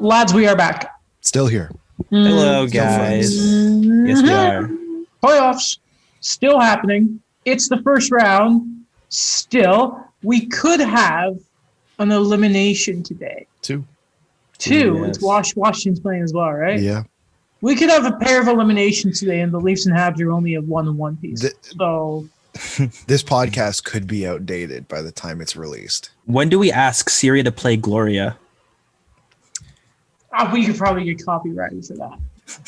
Lads, we are back. Still here. Hello, guys. Yes, we are. Playoffs still happening. It's the first round. Still, we could have an elimination today. Two. Yes. It's Washington's playing as well, right? Yeah. We could have a pair of eliminations today, and the Leafs and Habs are only a 1-1 piece. This podcast could be outdated by the time it's released. When do we ask Siri to play Gloria? We could probably get copyrighted for that.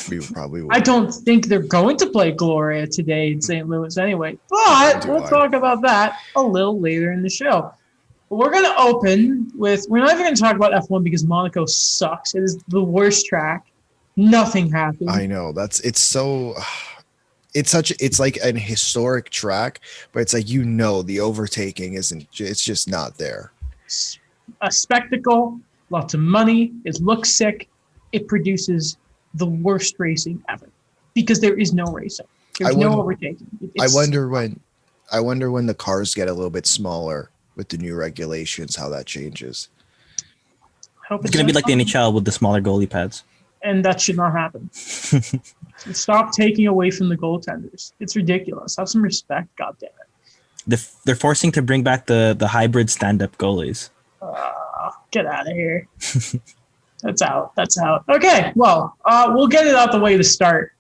We probably would. I don't think they're going to play Gloria today in St. Louis anyway, but we'll talk about that a little later in the show. We're going to open with, we're not even going to talk about F1 because Monaco sucks. It is the worst track. Nothing happened. I know. It's like an historic track, but it's like, the overtaking it's just not there. A spectacle, lots of money, it looks sick, it produces the worst racing ever because there is no racing. There's no overtaking. I wonder when the cars get a little bit smaller with the new regulations, how that changes. It's going to be like the NHL with the smaller goalie pads. And that should not happen. Stop taking away from the goaltenders. It's ridiculous. Have some respect, goddammit. They're forcing to bring back the hybrid stand-up goalies. Get out of here. That's out. Okay, well, we'll get it out the way to start.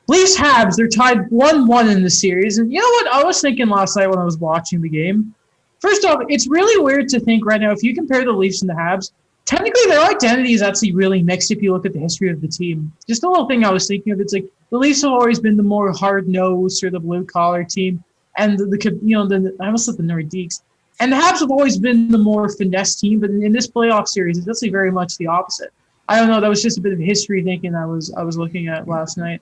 Leafs Habs, they're tied 1-1 in the series. And you know what I was thinking last night when I was watching the game? First off, it's really weird to think right now, if you compare the Leafs and the Habs, technically their identity is actually really mixed if you look at the history of the team. Just a little thing I was thinking of, it's like the Leafs have always been the more hard-nosed or the blue-collar team. And I almost said the Nordiques. And the Habs have always been the more finesse team, but in this playoff series, it's actually very much the opposite. I don't know. That was just a bit of history thinking I was looking at last night.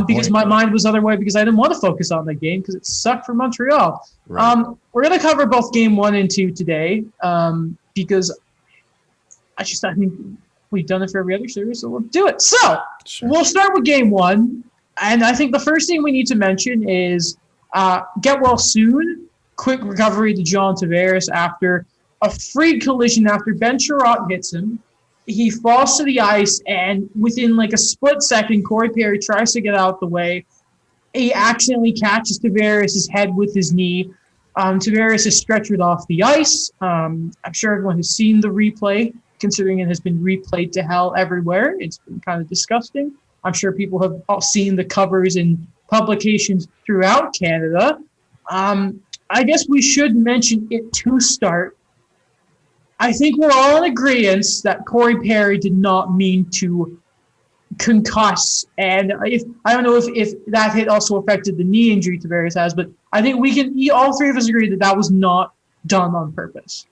Because my mind was other way because I didn't want to focus on the game because it sucked for Montreal. Right. We're going to cover both game 1 and 2 today because I think we've done it for every other series, so we'll do it. So We'll start with game 1, and I think the first thing we need to mention is get well soon. Quick recovery to John Tavares after a freak collision after Ben Sherratt hits him. He falls to the ice, and within like a split second, Corey Perry tries to get out the way. He accidentally catches Tavares' head with his knee. Tavares is stretchered off the ice. I'm sure everyone has seen the replay, considering it has been replayed to hell everywhere. It's been kind of disgusting. I'm sure people have all seen the covers in publications throughout Canada. I guess we should mention it to start. I think we're all in agreement that Corey Perry did not mean to concuss. And I don't know if that hit also affected the knee injury Tavares has, but I think all three of us agree that was not done on purpose.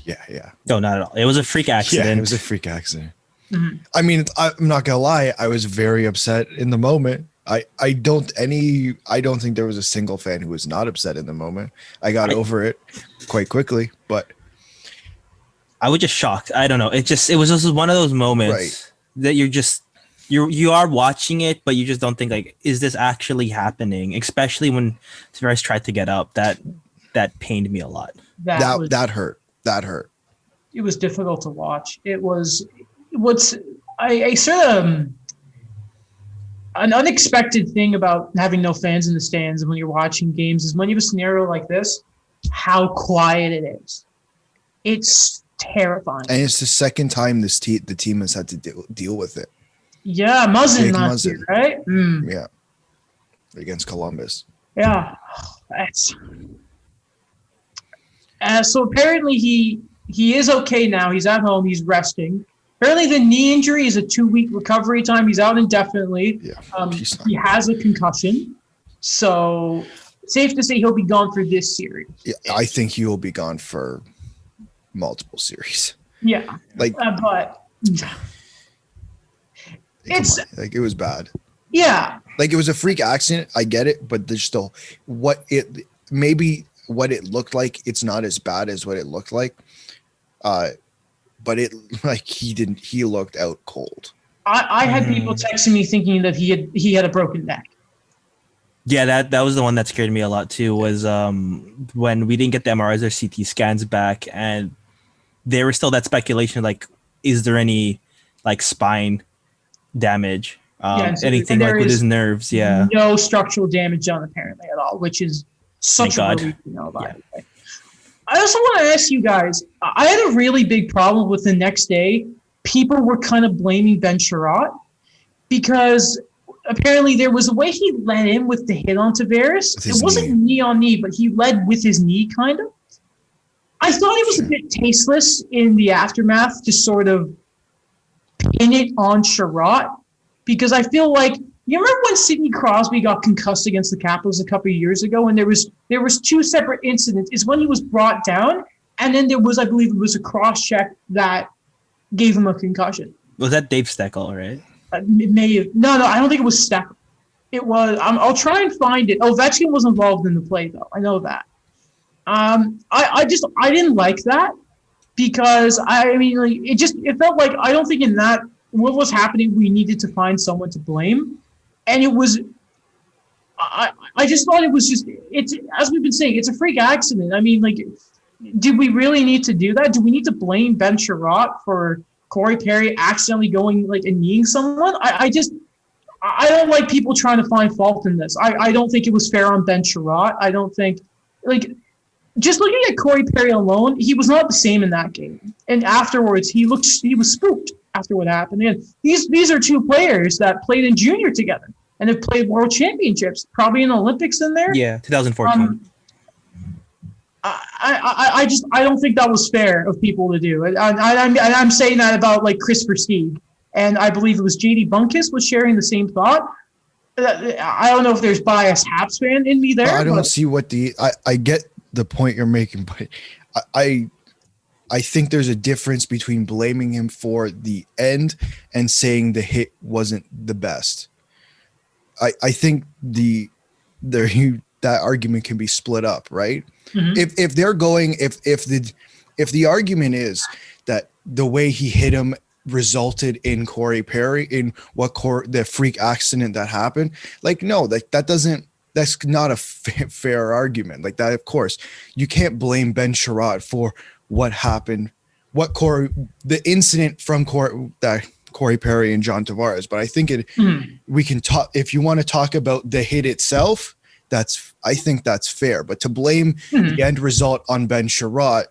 Yeah. No, not at all. It was a freak accident. Yeah, it was a freak accident. Mm-hmm. I mean, I'm not gonna lie. I was very upset in the moment. I don't think there was a single fan who was not upset in the moment. I got over it quite quickly, but I was just shocked. I don't know. It was just one of those moments that you are watching it, but you just don't think like, is this actually happening? Especially when Tavares tried to get up. That pained me a lot. That hurt. That hurt. It was difficult to watch. It was I sort of an unexpected thing about having no fans in the stands and when you're watching games is when you have a scenario like this, how quiet it is. It's terrifying. And it's the second time the team has had to deal with it. Yeah, Muzzin last year, right? Mm. Yeah. Against Columbus. Yeah. That's so apparently he is okay now. He's at home. He's resting. Apparently the knee injury is a 2-week recovery time. He's out indefinitely. Yeah, he has a concussion. So safe to say he'll be gone for this series. Yeah, I think he will be gone for multiple series. Yeah. But it's like it was bad. Yeah. Like it was a freak accident. I get it, but there's still what it looked like. It's not as bad as what it looked like. But it like he looked out cold. I had people texting me thinking that he had a broken neck. Yeah, that was the one that scared me a lot too, was when we didn't get the MRIs or CT scans back, and there was still that speculation, like, is there any like spine damage. So Anything like with his nerves. Yeah. No structural damage done apparently at all, which is such a relief to know about. Yeah. I also want to ask you guys, I had a really big problem with the next day. People were kind of blaming Ben Sherratt because apparently there was a way he led in with the hit on Tavares. It wasn't knee on knee, but he led with his knee kind of. I thought it was a bit tasteless in the aftermath to sort of pin it on Sherratt because I feel like, you remember when Sidney Crosby got concussed against the Capitals a couple of years ago, and there was two separate incidents. It's when he was brought down, and then there was, I believe, it was a cross check that gave him a concussion. Was that Dave Steckel, right? It may have. No, I don't think it was Steckel. It was. I'll try and find it. Ovechkin was involved in the play, though. I know that. I didn't like that because it felt like I don't think in that what was happening we needed to find someone to blame. And it was, I just thought it was just, it's, as we've been saying, it's a freak accident. I mean, like, did we really need to do that? Do we need to blame Ben Sherratt for Corey Perry accidentally going, like, and kneeing someone? I don't like people trying to find fault in this. I don't think it was fair on Ben Sherratt. I don't think, like, just looking at Corey Perry alone, he was not the same in that game. And afterwards, he was spooked after what happened. And these are two players that played in junior together and have played world championships, probably in Olympics in there. Yeah, 2014. I don't think that was fair of people to do. I'm saying that about like Chris Versteeg, and I believe it was JD Bunkus was sharing the same thought. I don't know if there's biased Habs fan in me there. I don't see what I get the point you're making, but I think there's a difference between blaming him for the end and saying the hit wasn't the best. I think that argument can be split up, right? Mm-hmm. If they're going, if the argument is that the way he hit him resulted in Corey Perry, in the freak accident that happened, like, no, that's not a fair argument. Like that, of course, you can't blame Ben Sherratt for what happened, the incident from Corey Perry and John Tavares. But I think we can talk, if you want to talk about the hit itself, I think that's fair. But to blame the end result on Ben Sherratt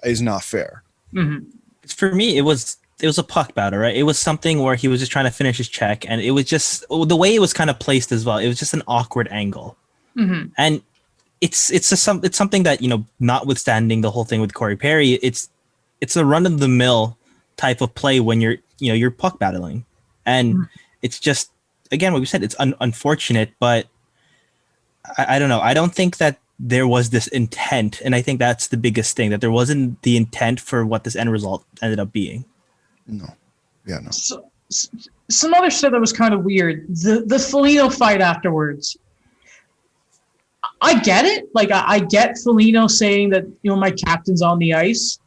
is not fair. Mm-hmm. For me, it was a puck battle, right? It was something where he was just trying to finish his check, and it was just the way it was kind of placed as well. It was just an awkward angle, and it's something that, notwithstanding the whole thing with Corey Perry, it's a run of the mill type of play when you're puck battling, and it's just, again, what we said, it's unfortunate, but I don't know. I don't think that there was this intent, and I think that's the biggest thing, that there wasn't the intent for what this end result ended up being. No. Yeah, no. So, some other stuff that was kind of weird. The Foligno fight afterwards. I get it. Like, I get Foligno saying that, my captain's on the ice.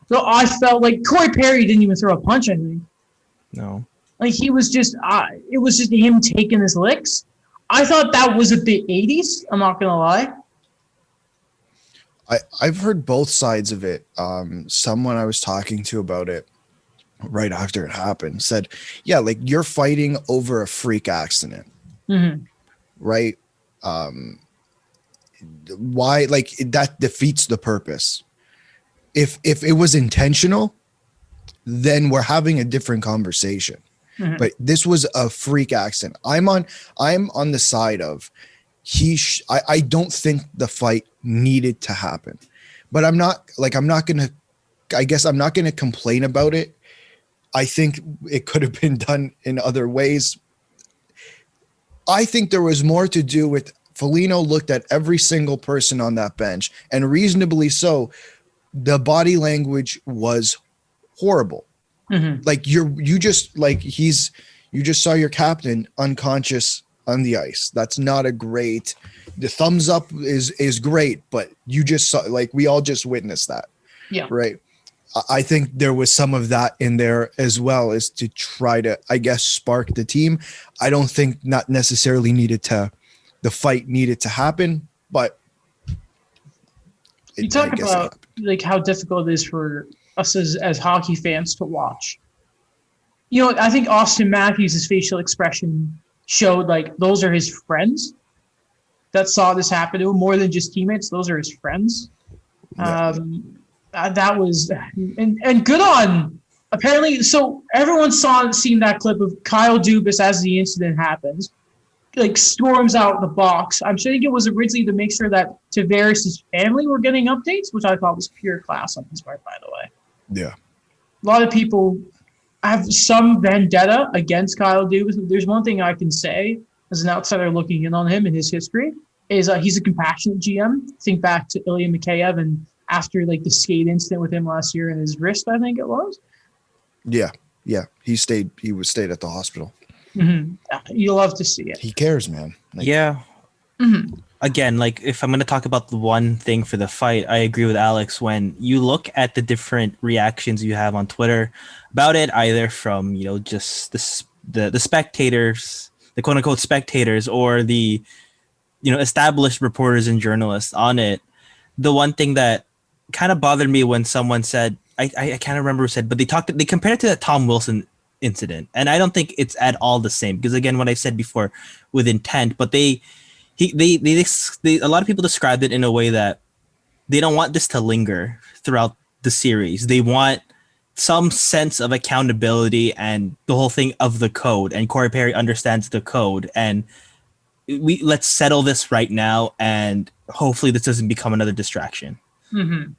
So I felt like Corey Perry didn't even throw a punch, I think. No. Like, he was just, it was just him taking his licks. I thought that was a bit 80s. I'm not going to lie. I've heard both sides of it. Someone I was talking to about it right after it happened said, yeah, like, you're fighting over a freak accident, right? Why, like, that defeats the purpose. If it was intentional, then we're having a different conversation. But this was a freak accident. I'm on the side of I don't think the fight needed to happen, but I'm not gonna complain about it. I think it could have been done in other ways. I think there was more to do with Foligno looked at every single person on that bench, and reasonably so. The body language was horrible. Like you just saw your captain unconscious on the ice. That's not a great. The thumbs up is great, but you just saw, like, we all just witnessed that. Yeah. Right. I think there was some of that in there as well, as to try to, I guess, spark the team. I don't think not necessarily the fight needed to happen, but you talk about like how difficult it is for us as hockey fans to watch. I think Austin Matthews' facial expression showed like those are his friends that saw this happen to him more than just teammates. Those are his friends. Yeah. That was and good on apparently. So everyone seen that clip of Kyle Dubas as the incident happens, like storms out the box. I'm sure it was originally to make sure that Tavares' family were getting updates, which I thought was pure class on his part, by the way. Yeah. A lot of people have some vendetta against Kyle Dubas. There's one thing I can say as an outsider looking in on him and his history is he's a compassionate GM. Think back to Ilya Mikheyev and after like the skate incident with him last year and his wrist, I think it was. Yeah. He stayed at the hospital. Mm-hmm. You love to see it. He cares, man. Like, yeah. Mm-hmm. Again, like if I'm going to talk about the one thing for the fight, I agree with Alex. When you look at the different reactions you have on Twitter about it, either from, just the spectators, the quote unquote spectators, or the, established reporters and journalists on it. The one thing that kind of bothered me when someone said, I can't remember who said, but they compared it to that Tom Wilson incident. And I don't think it's at all the same because again, what I said before with intent, but a lot of people described it in a way that they don't want this to linger throughout the series. They want some sense of accountability and the whole thing of the code, and Corey Perry understands the code, and let's settle this right now, and hopefully this doesn't become another distraction. Mm-hmm.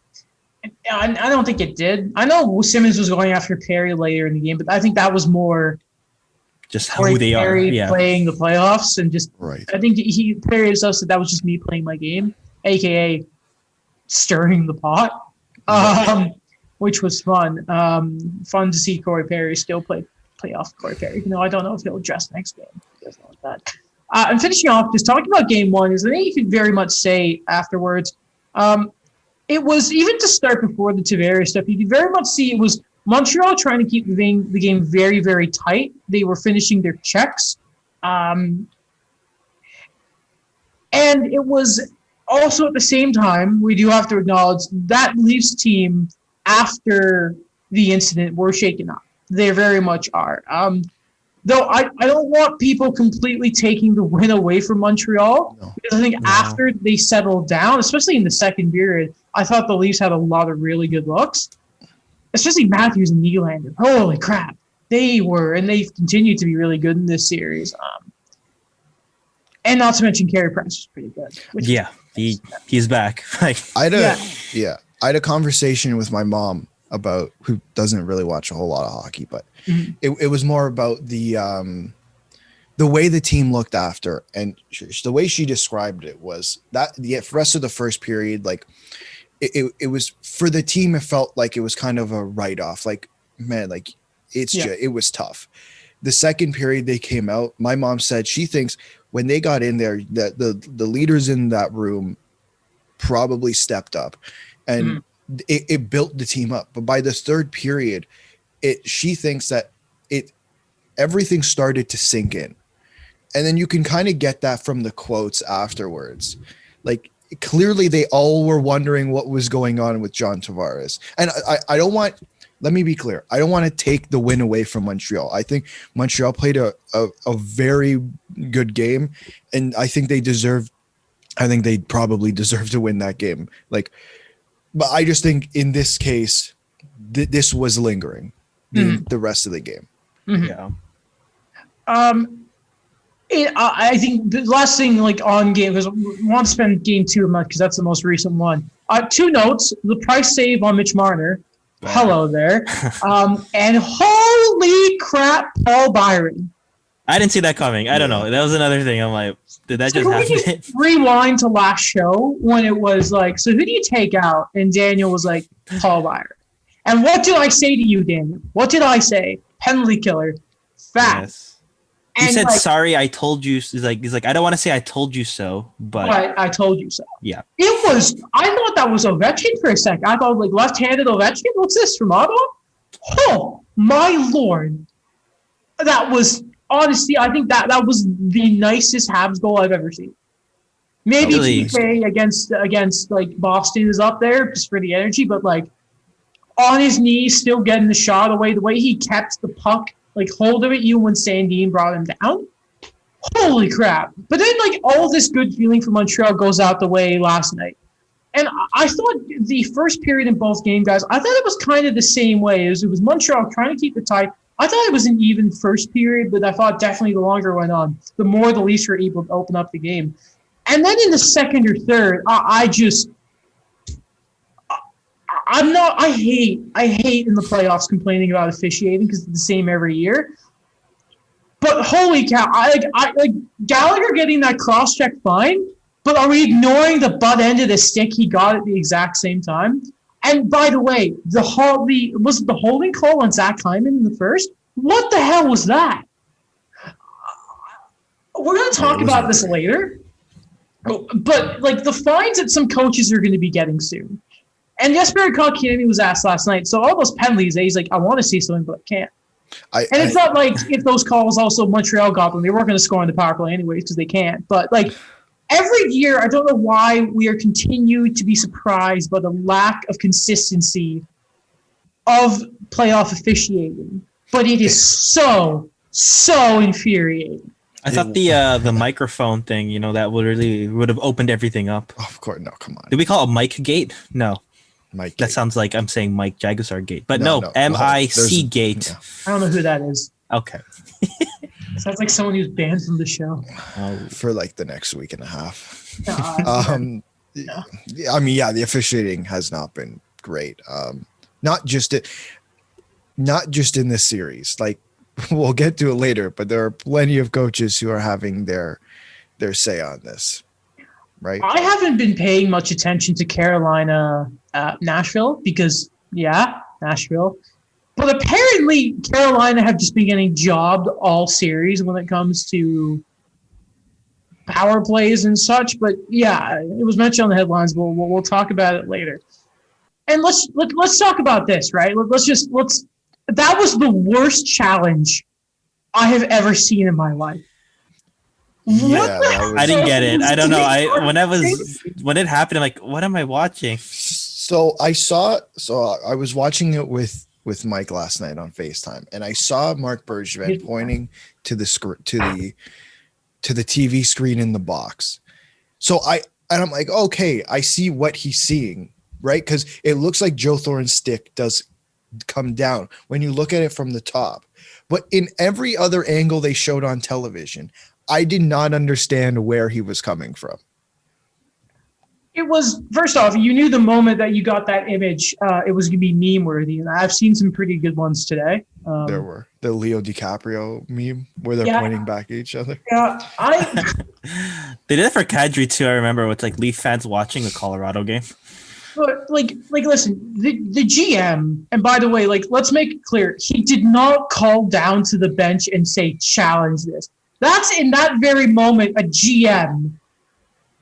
I don't think it did. I know Simmons was going after Perry later in the game, but I think that was more just who they Perry are, playing the playoffs, and just right. I think Perry himself said that was just me playing my game, aka stirring the pot, which was fun. Fun to see Corey Perry still play playoff Corey Perry. I don't know if he'll address next game. He doesn't like that. And finishing off, just talking about game one, is I think you could very much say afterwards, it was, even to start before the Tavares stuff, you could very much see it was Montreal trying to keep the game very, very tight. They were finishing their checks. And it was also at the same time, we do have to acknowledge that Leafs team after the incident were shaken up. They very much are. Though I don't want people completely taking the win away from Montreal, because I think after they settled down, especially in the second period, I thought the Leafs had a lot of really good looks, especially Matthews and Nylander. Holy crap. They were, and they've continued to be really good in this series. And not to mention Carey Price was pretty good. Yeah, he's back. I had a conversation with my mom about, who doesn't really watch a whole lot of hockey, but it was more about the way the team looked after, and the way she described it was that the rest of the first period, like it was for the team, it felt like it was kind of a write-off. Like, man, like it was tough. The second period they came out, my mom said she thinks when they got in there that the leaders in that room probably stepped up, and it built the team up. But by the third period, she thinks that everything started to sink in. And then you can kind of get that from the quotes afterwards. Like, clearly they all were wondering what was going on with John Tavares. And I don't want, let me be clear, I don't want to take the win away from Montreal. I think Montreal played a very good game, and I think they probably deserved to win that game. Like, but I just think in this case, this was lingering the rest of the game. Yeah. I think the last thing, like, on game, because we want to spend game two much because that's the most recent one. 2 notes: the price save on Mitch Marner. Wow. Hello there. And holy crap, Paul Byron. I didn't see that coming. I don't know. That was another thing. I'm like, did that just happen? Rewind to last show when it was like, so who do you take out? And Daniel was like, Paul Byron. And what did I say to you, Daniel? What did I say? Penalty killer. Fact. Yes. He said, like, sorry, I told you. He's like, I don't want to say I told you so, but I told you so. Yeah. It was, I thought that was Ovechkin for a second. I thought, like, left-handed Ovechkin? What's this, from Ottawa? Oh, my Lord. That was, honestly, I think that was the nicest Habs goal I've ever seen. Maybe really? TK against like Boston is up there just for the energy, but like on his knees, still getting the shot away. The way he kept the puck like hold of it even when Sandin brought him down. Holy crap. But then like all this good feeling for Montreal goes out the way last night. And I thought the first period in both game, guys, I thought it was kind of the same way. It was Montreal trying to keep it tight. I thought it was an even first period, but I thought definitely the longer it went on, the more the Leafs were able to open up the game. And then in the second or third, I hate in the playoffs complaining about officiating because it's the same every year. But holy cow, I like Gallagher getting that cross-check fine, but are we ignoring the butt end of the stick he got at the exact same time? And by the way, was the holding call on Zach Hyman in the first? What the hell was that? We're going to talk about this later, but like the fines that some coaches are going to be getting soon. And Jesper Kotkaniemi was asked last night, so all those penalties, he's like, I want to see something, but I can't. It's not like if those calls also Montreal got them, they weren't going to score on the power play anyways because they can't. But like every year, I don't know why we are continued to be surprised by the lack of consistency of playoff officiating. But it is so infuriating. I thought the microphone thing, that would have opened everything up. Oh, of course, no, come on. Did we call it Mike Gate? No. Mike that Gate. Sounds like I'm saying Mike Jaguar Gate. But no, MIC Gate. No. I don't know who that is. Okay. Sounds like someone who's banned from the show. For like the next week and a half. No. I mean, yeah, the officiating has not been great. Not just in this series. Like we'll get to it later, but there are plenty of coaches who are having their say on this. Right. I haven't been paying much attention to Carolina, Nashville because Nashville. But apparently Carolina have just been getting jobbed all series when it comes to power plays and such. But yeah, it was mentioned on the headlines. We'll talk about it later. And let's talk about this, right? That was the worst challenge I have ever seen in my life. Yeah, I didn't get it. I don't know. When it happened, I'm like, what am I watching? So I was watching it with Mike last night on FaceTime, and I saw Marc Bergevin pointing to the TV screen in the box. So I'm like, okay, I see what he's seeing, right? Because it looks like Joe Thornton's stick does come down when you look at it from the top. But in every other angle they showed on television, I did not understand where he was coming from. It was, first off, you knew the moment that you got that image, it was going to be meme worthy. And I've seen some pretty good ones today. There were the Leo DiCaprio meme where they're pointing back at each other. Yeah, they did it for Kadri too. I remember with like Leaf fans watching the Colorado game. But listen, the GM, and by the way, let's make it clear, he did not call down to the bench and say, challenge this. That's in that very moment a GM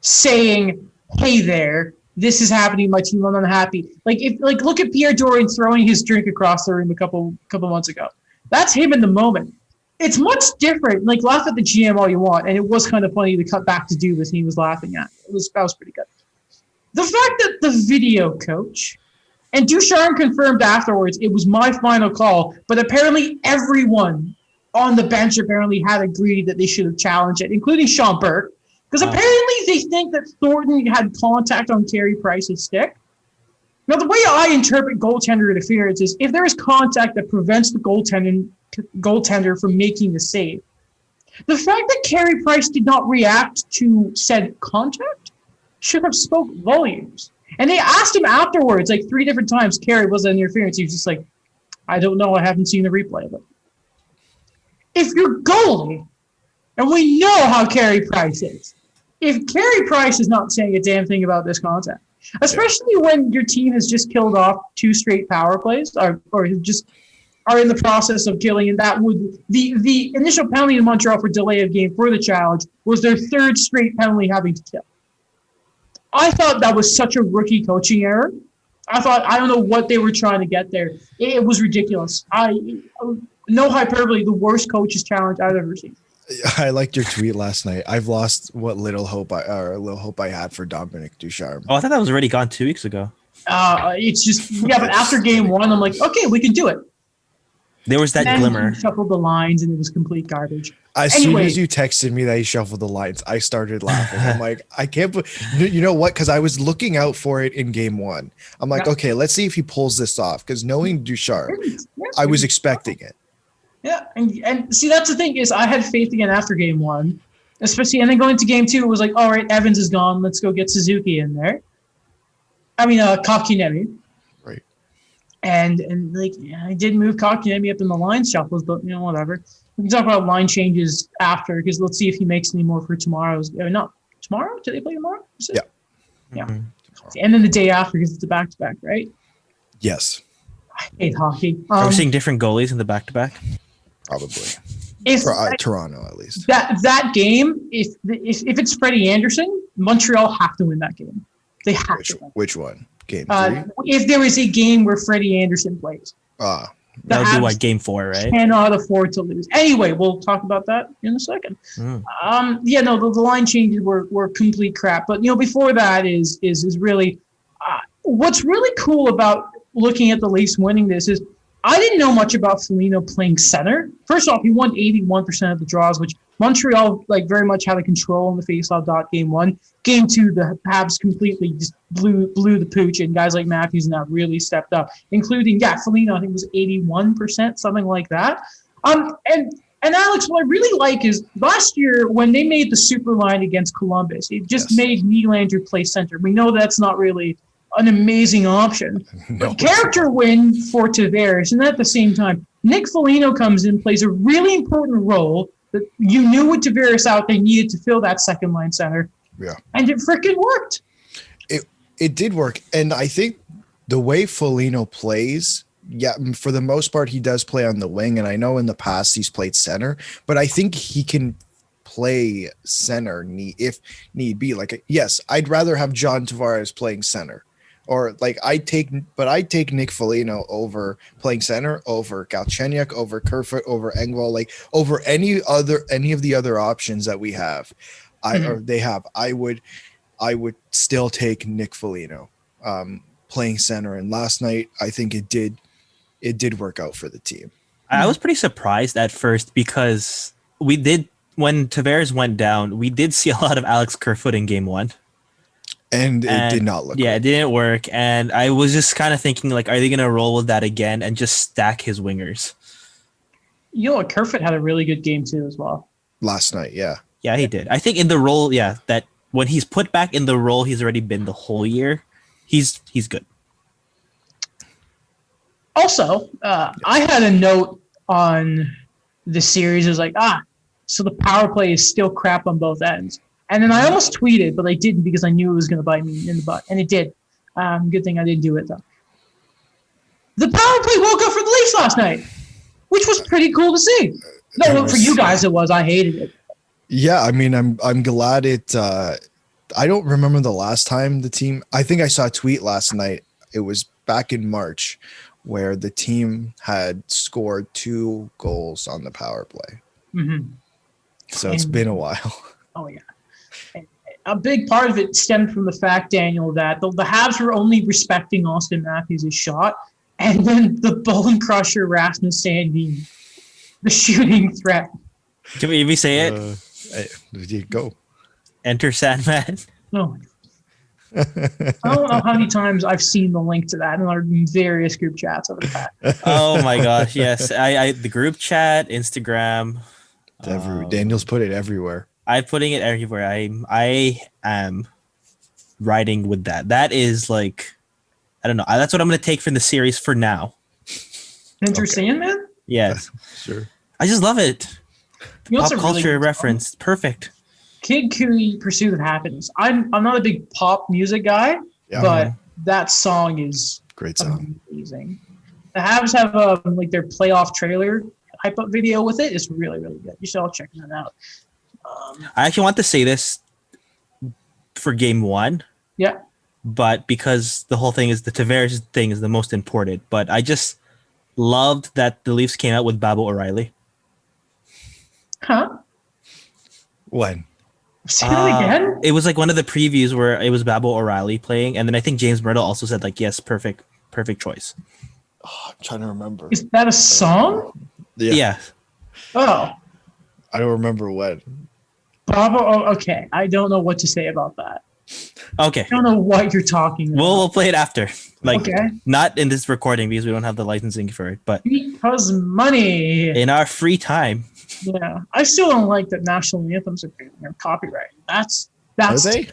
saying, hey there, this is happening, my team, I'm unhappy. Look at Pierre Dorian throwing his drink across the room a couple months ago. That's him in the moment. It's much different. Laugh at the GM all you want, and it was kind of funny to cut back to Dubas and he was laughing at. That was pretty good. The fact that the video coach, and Ducharme confirmed afterwards, it was my final call, but apparently everyone on the bench apparently had agreed that they should have challenged it, including Sean Burke, because apparently they think that Thornton had contact on Carey Price's stick. Now, the way I interpret goaltender interference is if there is contact that prevents the goaltender from making the save. The fact that Carey Price did not react to said contact should have spoke volumes. And they asked him afterwards, 3 different times, Carey, was that interference? He was just like, I don't know, I haven't seen the replay of it. If you're goalie, and we know how Carey Price is, if Carey Price is not saying a damn thing about this contact, especially when your team has just killed off 2 straight power plays, or just are in the process of killing, and that would the initial penalty in Montreal for delay of game for the challenge was their 3rd straight penalty having to kill. I thought that was such a rookie coaching error. I don't know what they were trying to get there. It was ridiculous. No hyperbole, the worst coach's challenge I've ever seen. I liked your tweet last night. I've lost what little hope I had for Dominic Ducharme. Oh, I thought that was already gone 2 weeks ago. It's just, but after game 1, I'm like, okay, we can do it. There was that then glimmer. he shuffled the lines, and it was complete garbage. As soon as you texted me that he shuffled the lines, I started laughing. I'm like, I can't you know what? Because I was looking out for it in game one. I'm like, okay, let's see if he pulls this off. Because knowing Ducharme, I was expecting it. Yeah, and see, that's the thing is I had faith again after game one, especially, and then going to game two, it was like, all right, Evans is gone. Let's go get Suzuki in there. I mean, Kotkaniemi. Right. And like, yeah, I did move Kotkaniemi up in the line shuffles, but whatever. We can talk about line changes after, because let's see if he makes any more for tomorrow's. Not tomorrow? Do they play tomorrow? Yeah. Yeah. Mm-hmm. And then the day after, because it's a back-to-back, right? Yes. I hate hockey. Are we seeing different goalies in the back-to-back? Probably. If Toronto, at least. That game, if it's Freddie Anderson, Montreal have to win that game. They have to win. Which one? Game 3? If there is a game where Freddie Anderson plays. That would be what, game 4, right? Cannot afford to lose. Anyway, we'll talk about that in a second. The line changes were complete crap. But before that is really what's really cool about looking at the Leafs winning this is I didn't know much about Foligno playing center. First off, he won 81% of the draws, which Montreal very much had a control in the faceoff dot game one. Game two, the Habs completely just blew the pooch, and guys like Matthews and that really stepped up, including Foligno, I think was 81%, something like that. And Alex, what I really like is last year when they made the super line against Columbus, it just made Nylander play center. We know that's not really an amazing option. No, but character win for Tavares, and at the same time, Nick Foligno comes in, plays a really important role that you knew with Tavares out, they needed to fill that second line center. Yeah. And it freaking worked. It did work. And I think the way Foligno plays, for the most part, he does play on the wing. And I know in the past he's played center, but I think he can play center if need be. Like, yes, I'd rather have John Tavares playing center. Or I'd take Nick Foligno over playing center, over Galchenyuk, over Kerfoot, over Engvall, over any of the other options that we have, or they have. I would still take Nick Foligno playing center. And last night, I think it did work out for the team. I was pretty surprised at first because when Tavares went down, we did see a lot of Alex Kerfoot in game one. And it did not look good. It didn't work. And I was just kind of thinking, are they going to roll with that again and just stack his wingers? Kerfoot had a really good game too as well. Last night, yeah. Yeah, he did. I think in the role, that when he's put back in the role he's already been the whole year, he's good. Also, I had a note on the series. It was so the power play is still crap on both ends. And then I almost tweeted, but I didn't because I knew it was going to bite me in the butt. And it did. Good thing I didn't do it, though. The power play woke up for the Leafs last night, which was pretty cool to see. No, for you guys it was. I hated it. Yeah, I mean, I'm glad it I don't remember the last time the team – I think I saw a tweet last night. It was back in March where the team had scored 2 goals on the power play. Mm-hmm. So it's been a while. Oh, yeah. A big part of it stemmed from the fact, Daniel, that the Habs were only respecting Austin Matthews' shot, and then the bone crusher Rasmus Sandin, the shooting threat. Can we say it? Go. Enter Sandman. No. I don't know how many times I've seen the link to that in our various group chats over the past. Oh my gosh, yes. I the group chat, Instagram. Daniel's put it everywhere. I'm putting it everywhere. I am riding with that. That is I don't know. That's what I'm going to take from the series for now. Sandman? Yes. Sure. I just love it. Pop culture really reference. Perfect. Kid Cudi, Pursuit of Happiness. I'm not a big pop music guy, but that song is great song. Amazing. The Habs have their playoff trailer hype up video with it. It's really, really good. You should all check that out. I actually want to say this for game 1. Yeah. But because the whole thing is the Tavares thing is the most important. But I just loved that the Leafs came out with Babbo O'Reilly. Huh? When? Say it again? It was one of the previews where it was Babbo O'Reilly playing. And then I think James Myrtle also said yes, perfect choice. I'm trying to remember. Is that a song? Yeah. Oh. I don't remember what. Oh, okay. I don't know what to say about that. Okay. I don't know what you're talking about. We'll play it after. Like, okay. Not in this recording because we don't have the licensing for it, but because money. In our free time. Yeah. I still don't like that national anthems are copyrighted. That's Are they?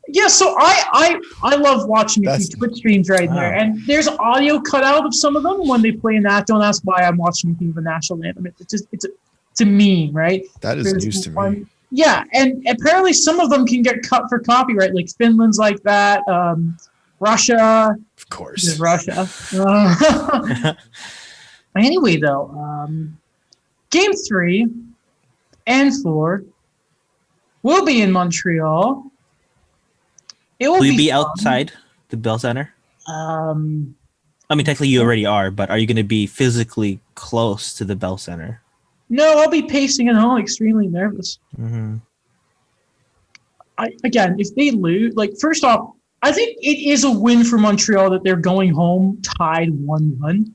Yeah, so I love watching a few Twitch streams right there, and there's audio cut out of some of them when they play in that. Don't ask why I'm watching the national anthem. It's a meme, right? That is news to me. Yeah, and apparently some of them can get cut for copyright, like Finland's like that, Russia. Of course. Russia. Anyway, though, Game 3 and 4 will be in Montreal. It will be outside the Bell Center? I mean, technically you already are, but are you going to be physically close to the Bell Center? No, I'll be pacing at home, extremely nervous. Mm-hmm. Again, if they lose, first off, I think it is a win for Montreal that they're going home tied 1-1.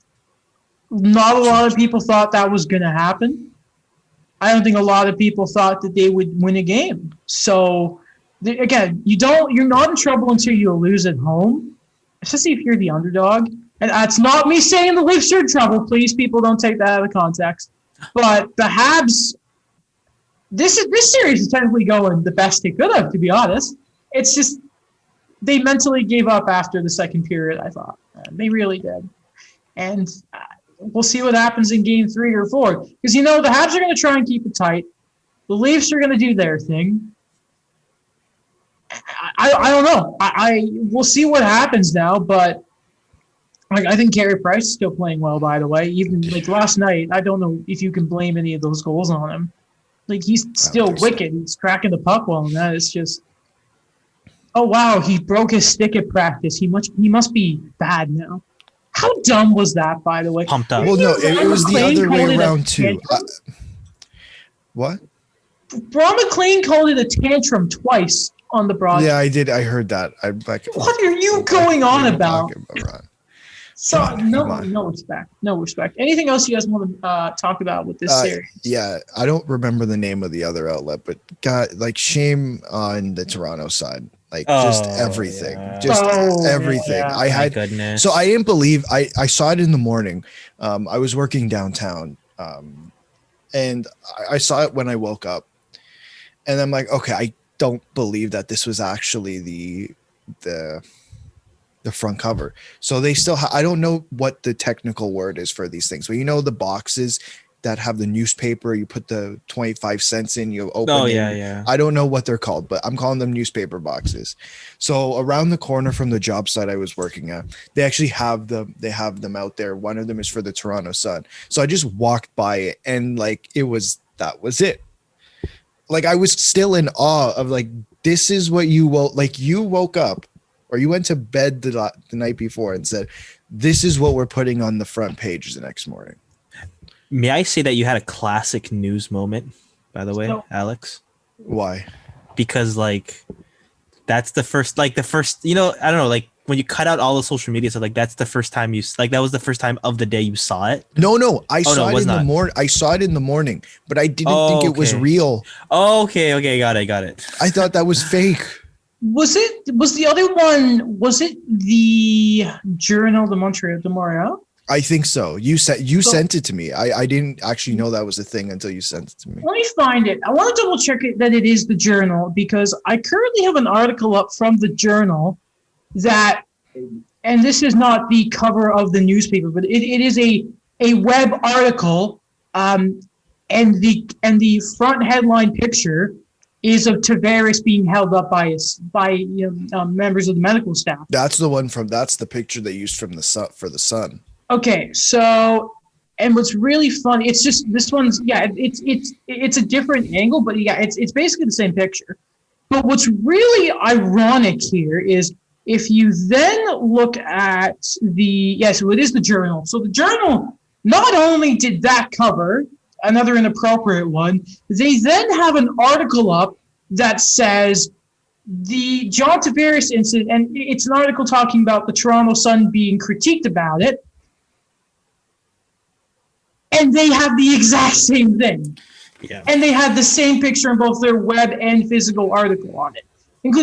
Not a lot of people thought that was going to happen. I don't think a lot of people thought that they would win a game. So, again, you're not in trouble until you lose at home, especially if you're the underdog. And that's not me saying the Leafs are in trouble. Please, people, don't take that out of context. But the Habs, this series is technically going the best they could have, to be honest. It's just they mentally gave up after the second period, I thought. They really did. And we'll see what happens in Game 3 or 4. Because, the Habs are going to try and keep it tight. The Leafs are going to do their thing. I don't know. We'll see what happens now, but I think Carey Price is still playing well, by the way. Even last night, I don't know if you can blame any of those goals on him. He's still wicked. He's tracking the puck well, and that is just. Oh wow, he broke his stick at practice. He must be bad now. How dumb was that, by the way? Pumped up. Well, no, it was the other way around too. What? Ron McLean called it a tantrum twice on the broadcast. Yeah, I did. I heard that. What are you going on about? So no respect. Anything else you guys want to talk about with this series? Yeah, I don't remember the name of the other outlet, but shame on the Toronto side. Just everything, everything. Yeah. I had, goodness. So I didn't believe. I saw it in the morning. I was working downtown, and I saw it when I woke up, and I'm like, okay, I don't believe that this was actually the front cover. So they still I don't know what the technical word is for these things, but the boxes that have the newspaper, you put the 25 cents in, you open it. Yeah. I don't know what they're called, but I'm calling them newspaper boxes. So around the corner from the job site I was working at, they actually have them out there. One of them is for the Toronto Sun. So I just walked by it, and that was it. I was still in awe of this is what you woke up, or you went to bed the night before and said, this is what we're putting on the front page the next morning. May I say that you had a classic news moment, by the way, Alex? Why? Because that's the first, I don't know, when you cut out all the social media, so that's the first time that was the first time of the day you saw it. No, I saw it in the morning. I saw it in the morning, but I didn't think it was real. Oh, okay, got it. I thought that was fake. Was the other one? Was it the Journal de Montreal? I think so. You sent it to me. I didn't actually know that was a thing until you sent it to me. Let me find it. I want to double check that it is the Journal, because I currently have an article up from the Journal that, and this is not the cover of the newspaper, but it is a web article, and the front headline picture is of Tavares being held up by members of the medical staff. That's the picture they used for the Sun. Okay, so, and what's really funny, it's just this one's it's a different angle, but it's basically the same picture. But what's really ironic here is if you then look at so it is the Journal. So the Journal not only did that cover, another inappropriate one, they then have an article up that says the John Tavares incident, and it's an article talking about the Toronto Sun being critiqued about it. And they have the exact same thing. Yeah. And they had the same picture in both their web and physical article on it.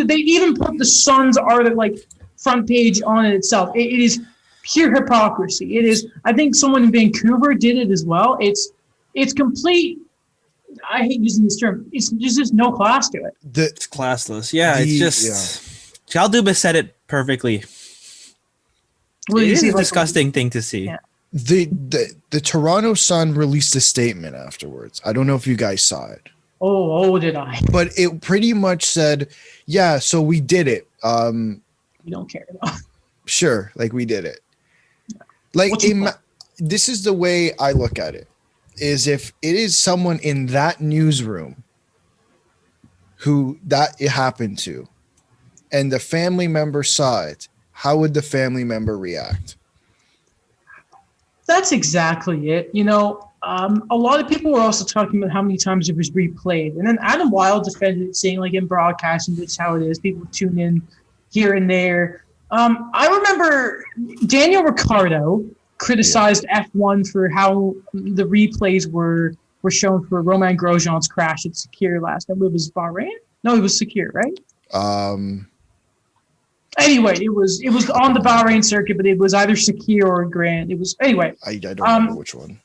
They even put the Sun's article, like, front page on it itself. It is pure hypocrisy. It is. I think someone in Vancouver did it as well. It's complete. I hate using this term. It's just no class to it. It's classless. Yeah, it's just. Cal Dubas said it perfectly. Well, it is a disgusting thing to see. Yeah. The Toronto Sun released a statement afterwards. I don't know if you guys saw it. Oh, did I? But it pretty much said, yeah, so we did it. You don't care though. Sure, like we did it. Like this is the way I look at it. Is if it is someone in that newsroom who that it happened to, and the family member saw it, how would the family member react? That's exactly it. You know, a lot of people were also talking about how many times it was replayed. And then Adam Wilde defended it, saying, like, in broadcasting, that's how it is. People tune in here and there. I remember Daniel Ricciardo criticized F1 for how the replays were shown for Romain Grosjean's crash at Secure last time. It was Bahrain? No, it was Secure, right? Anyway, it was on the Bahrain circuit, but it was either Secure or Grand. It was anyway. I don't remember which one.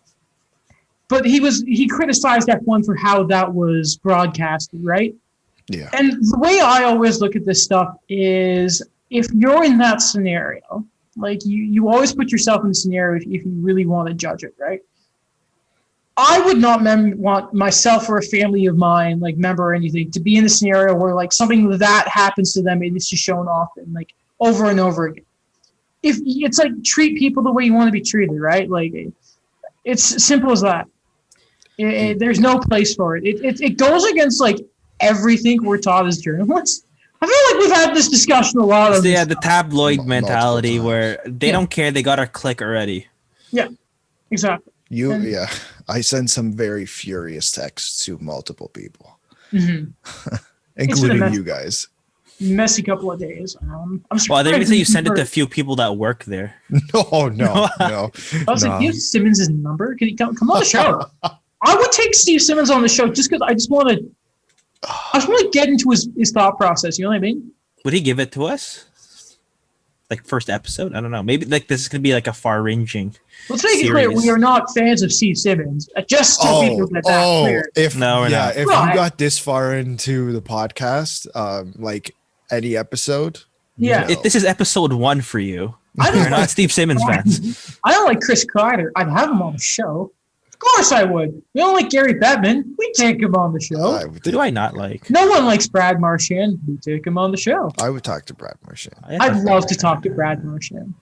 But he criticized F1 for how that was broadcasted, right? Yeah. And the way I always look at this stuff is if you're in that scenario, like you always put yourself in the scenario if you really want to judge it, right? I would not want myself or a family of mine, like member or anything, to be in the scenario where like something that happens to them and it's just shown often, like over and over again. If it's like treat people the way you want to be treated, right? Like it's simple as that. There's no place for it. It goes against like everything we're taught as journalists. I feel like we've had this discussion a lot. Yeah, the tabloid mentality where they don't care, they got our click already. Yeah, exactly. I send some very furious texts to multiple people, including you guys. Messy couple of days. Well, they say you send it to a few people that work there. No. I was like, give Simmons' number. Can he come on the show? I would take Steve Simmons on the show just because I just want to get into his thought process. You know what I mean? Would he give it to us? Like first episode? I don't know. Maybe like this is gonna be like a far-ranging. Let's make it clear: we are not fans of Steve Simmons. Just so people get that clear. If you got this far into the podcast, like any episode, if this is episode 1 for you, you're not Steve Simmons fans. I don't like Chris Kreider. I'd have him on the show. Of course I would. We don't like Gary Bettman. We take him on the show. Who do I not like? No one likes Brad Marchand. We take him on the show. I would talk to Brad Marchand. I'd love to talk to Brad Marchand.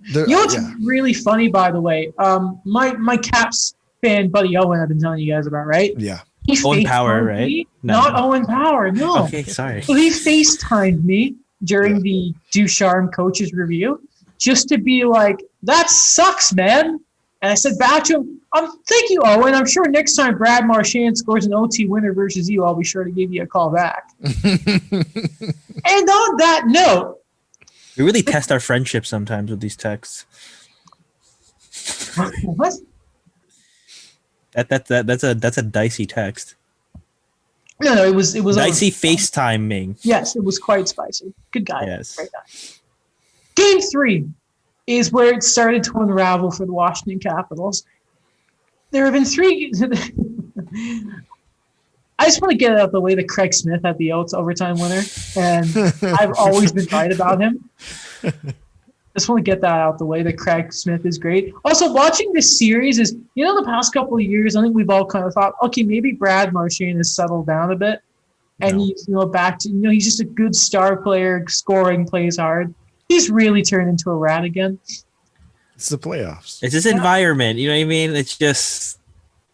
You know what's really funny, by the way? My Caps fan buddy Owen, I've been telling you guys about, right? Yeah. Owen Power, right? Not Owen Power, no. Okay, sorry. So he FaceTimed me during the Ducharme coaches review just to be like, that sucks, man. And I said back to him, thank you, Owen. I'm sure next time Brad Marchand scores an OT winner versus you, I'll be sure to give you a call back. And on that note, we really test our friendship sometimes with these texts. What? That's a dicey text. No, it was dicey FaceTiming. Yes, it was quite spicy. Good guy. Yes. Great guy. Game 3 is where it started to unravel for the Washington Capitals. There have been 3. I just want to get it out of the way that Craig Smith had the Oates overtime winner, and I've always been right about him. Just want to get that out of the way that Craig Smith is great. Also, watching this series is, the past couple of years, I think we've all kind of thought, okay, maybe Brad Marchand has settled down a bit, and he's back to he's just a good star player, scoring, plays hard. He's really turned into a rat again. It's the playoffs. It's this environment. You know what I mean? It's just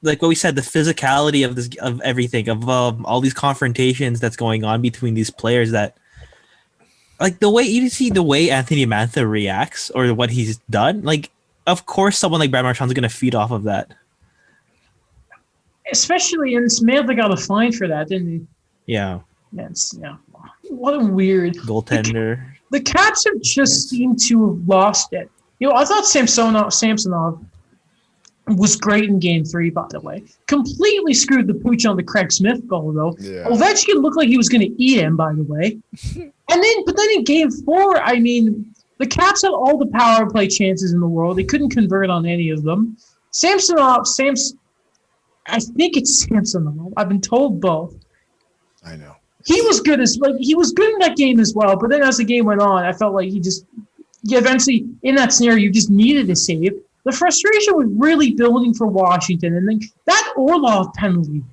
like what we said, the physicality of everything, of all these confrontations that's going on between these players that, like the way you see the way Anthony Mantha reacts or what he's done, like of course someone like Brad Marchand's going to feed off of that. Especially, and Mantha got a fine for that, didn't he? Yeah. What a weird goaltender. The Caps have just seemed to have lost it. I thought Samsonov was great in Game 3, by the way. Completely screwed the pooch on the Craig Smith goal, though. Yeah. Ovechkin looked like he was going to eat him, by the way. But then in Game 4, I mean, the Caps had all the power play chances in the world. They couldn't convert on any of them. Samsonov, I think it's Samsonov. I've been told both. I know. He was good he was good in that game as well. But then as the game went on, I felt like eventually in that scenario, you just needed a save. The frustration was really building for Washington. And then that Orlov penalty,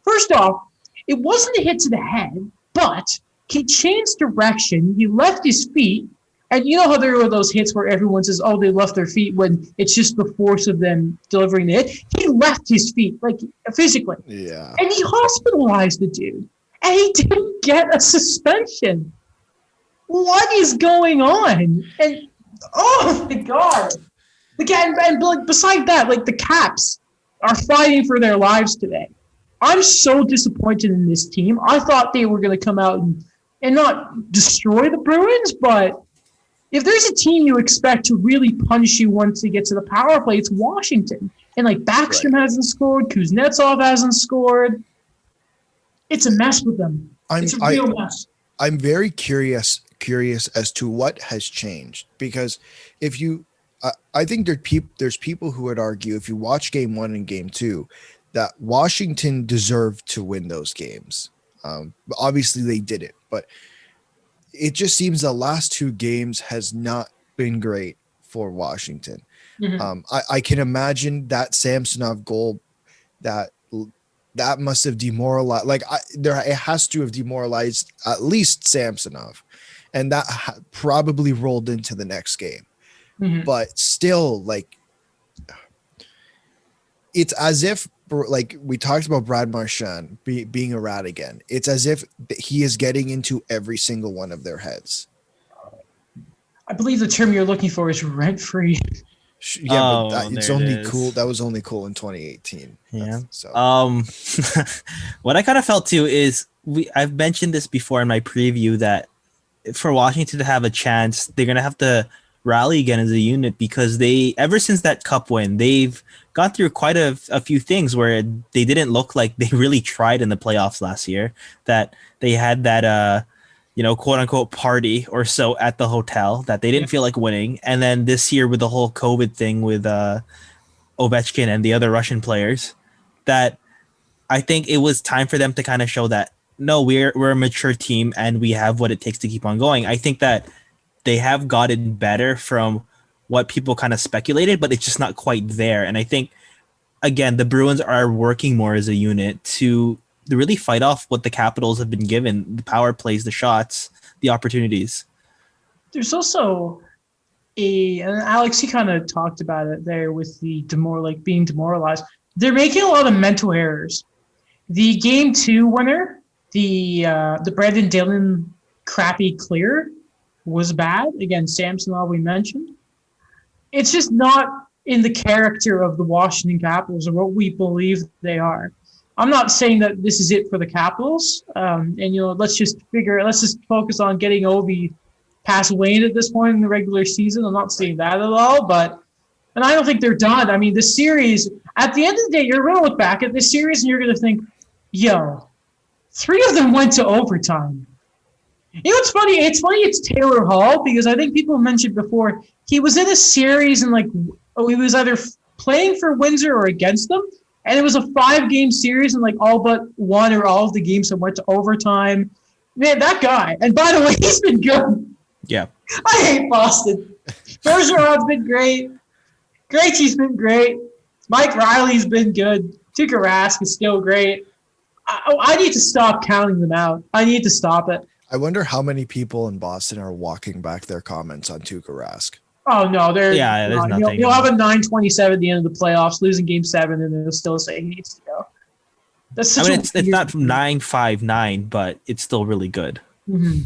first off, it wasn't a hit to the head, but he changed direction. He left his feet. And you know how there were those hits where everyone says, oh, they left their feet, when it's just the force of them delivering the hit. He left his feet, physically. Yeah. And he hospitalized the dude. And he didn't get a suspension. What is going on? And, oh, my God. And beside that, the Caps are fighting for their lives today. I'm so disappointed in this team. I thought they were going to come out and not destroy the Bruins, but if there's a team you expect to really punish you once they get to the power play, it's Washington. And Backstrom hasn't scored, Kuznetsov hasn't scored. It's a mess with them. It's a real mess. I'm very curious as to what has changed, because if you I think there's people who would argue, if you watch Game 1 and Game 2, that Washington deserved to win those games. Obviously, they did it, but it just seems the last two games has not been great for Washington. Mm-hmm. I can imagine that Samsonov goal that must have demoralized. It has to have demoralized at least Samsonov, and that probably rolled into the next game. Mm-hmm. But still, it's as if, we talked about Brad Marchand being a rat again. It's as if he is getting into every single one of their heads. I believe the term you're looking for is rent-free. Yeah, but it's only cool. That was only cool in 2018. Yeah. What I kind of felt too is I've mentioned this before in my preview that for Washington to have a chance, they're gonna have to rally again as a unit, because ever since that cup win, they've gone through quite a few things where they didn't look like they really tried in the playoffs last year. That they had that quote unquote party or so at the hotel that they didn't feel like winning, and then this year with the whole COVID thing with Ovechkin and the other Russian players, that I think it was time for them to kind of show that no, we're a mature team and we have what it takes to keep on going. I think that they have gotten better from what people kind of speculated, but it's just not quite there. And I think, again, the Bruins are working more as a unit to really fight off what the Capitals have been given, the power plays, the shots, the opportunities. There's also and Alex, you kind of talked about it there with the being demoralized. They're making a lot of mental errors. The Game 2 winner, the Brandon Dillon crappy clear, was bad. Again, Samsonov we mentioned. It's just not in the character of the Washington Capitals or what we believe they are. I'm not saying that this is it for the Capitals. Let's just focus on getting Ovi past Wayne at this point in the regular season. I'm not saying that at all, and I don't think they're done. I mean, the series, at the end of the day, you're going to look back at this series and you're going to think, 3 of them went to overtime. You know what's funny? It's Taylor Hall, because I think people mentioned before, he was in a series and he was either playing for Windsor or against them, and it was a 5-game series and all but one or all of the games that went to overtime. Man, that guy. And by the way, he's been good. Yeah. I hate Boston. Bergeron's been great. Krejci's been great. Mike Riley's been good. Tuukka Rask is still great. I need to stop counting them out. I need to stop it. I wonder how many people in Boston are walking back their comments on Tuukka Rask. Oh, no. There's nothing. You'll have a 9-27 at the end of the playoffs, losing Game 7, and they'll still say he needs to go. That's such it's not 9-5-9, but it's still really good. Mm-hmm.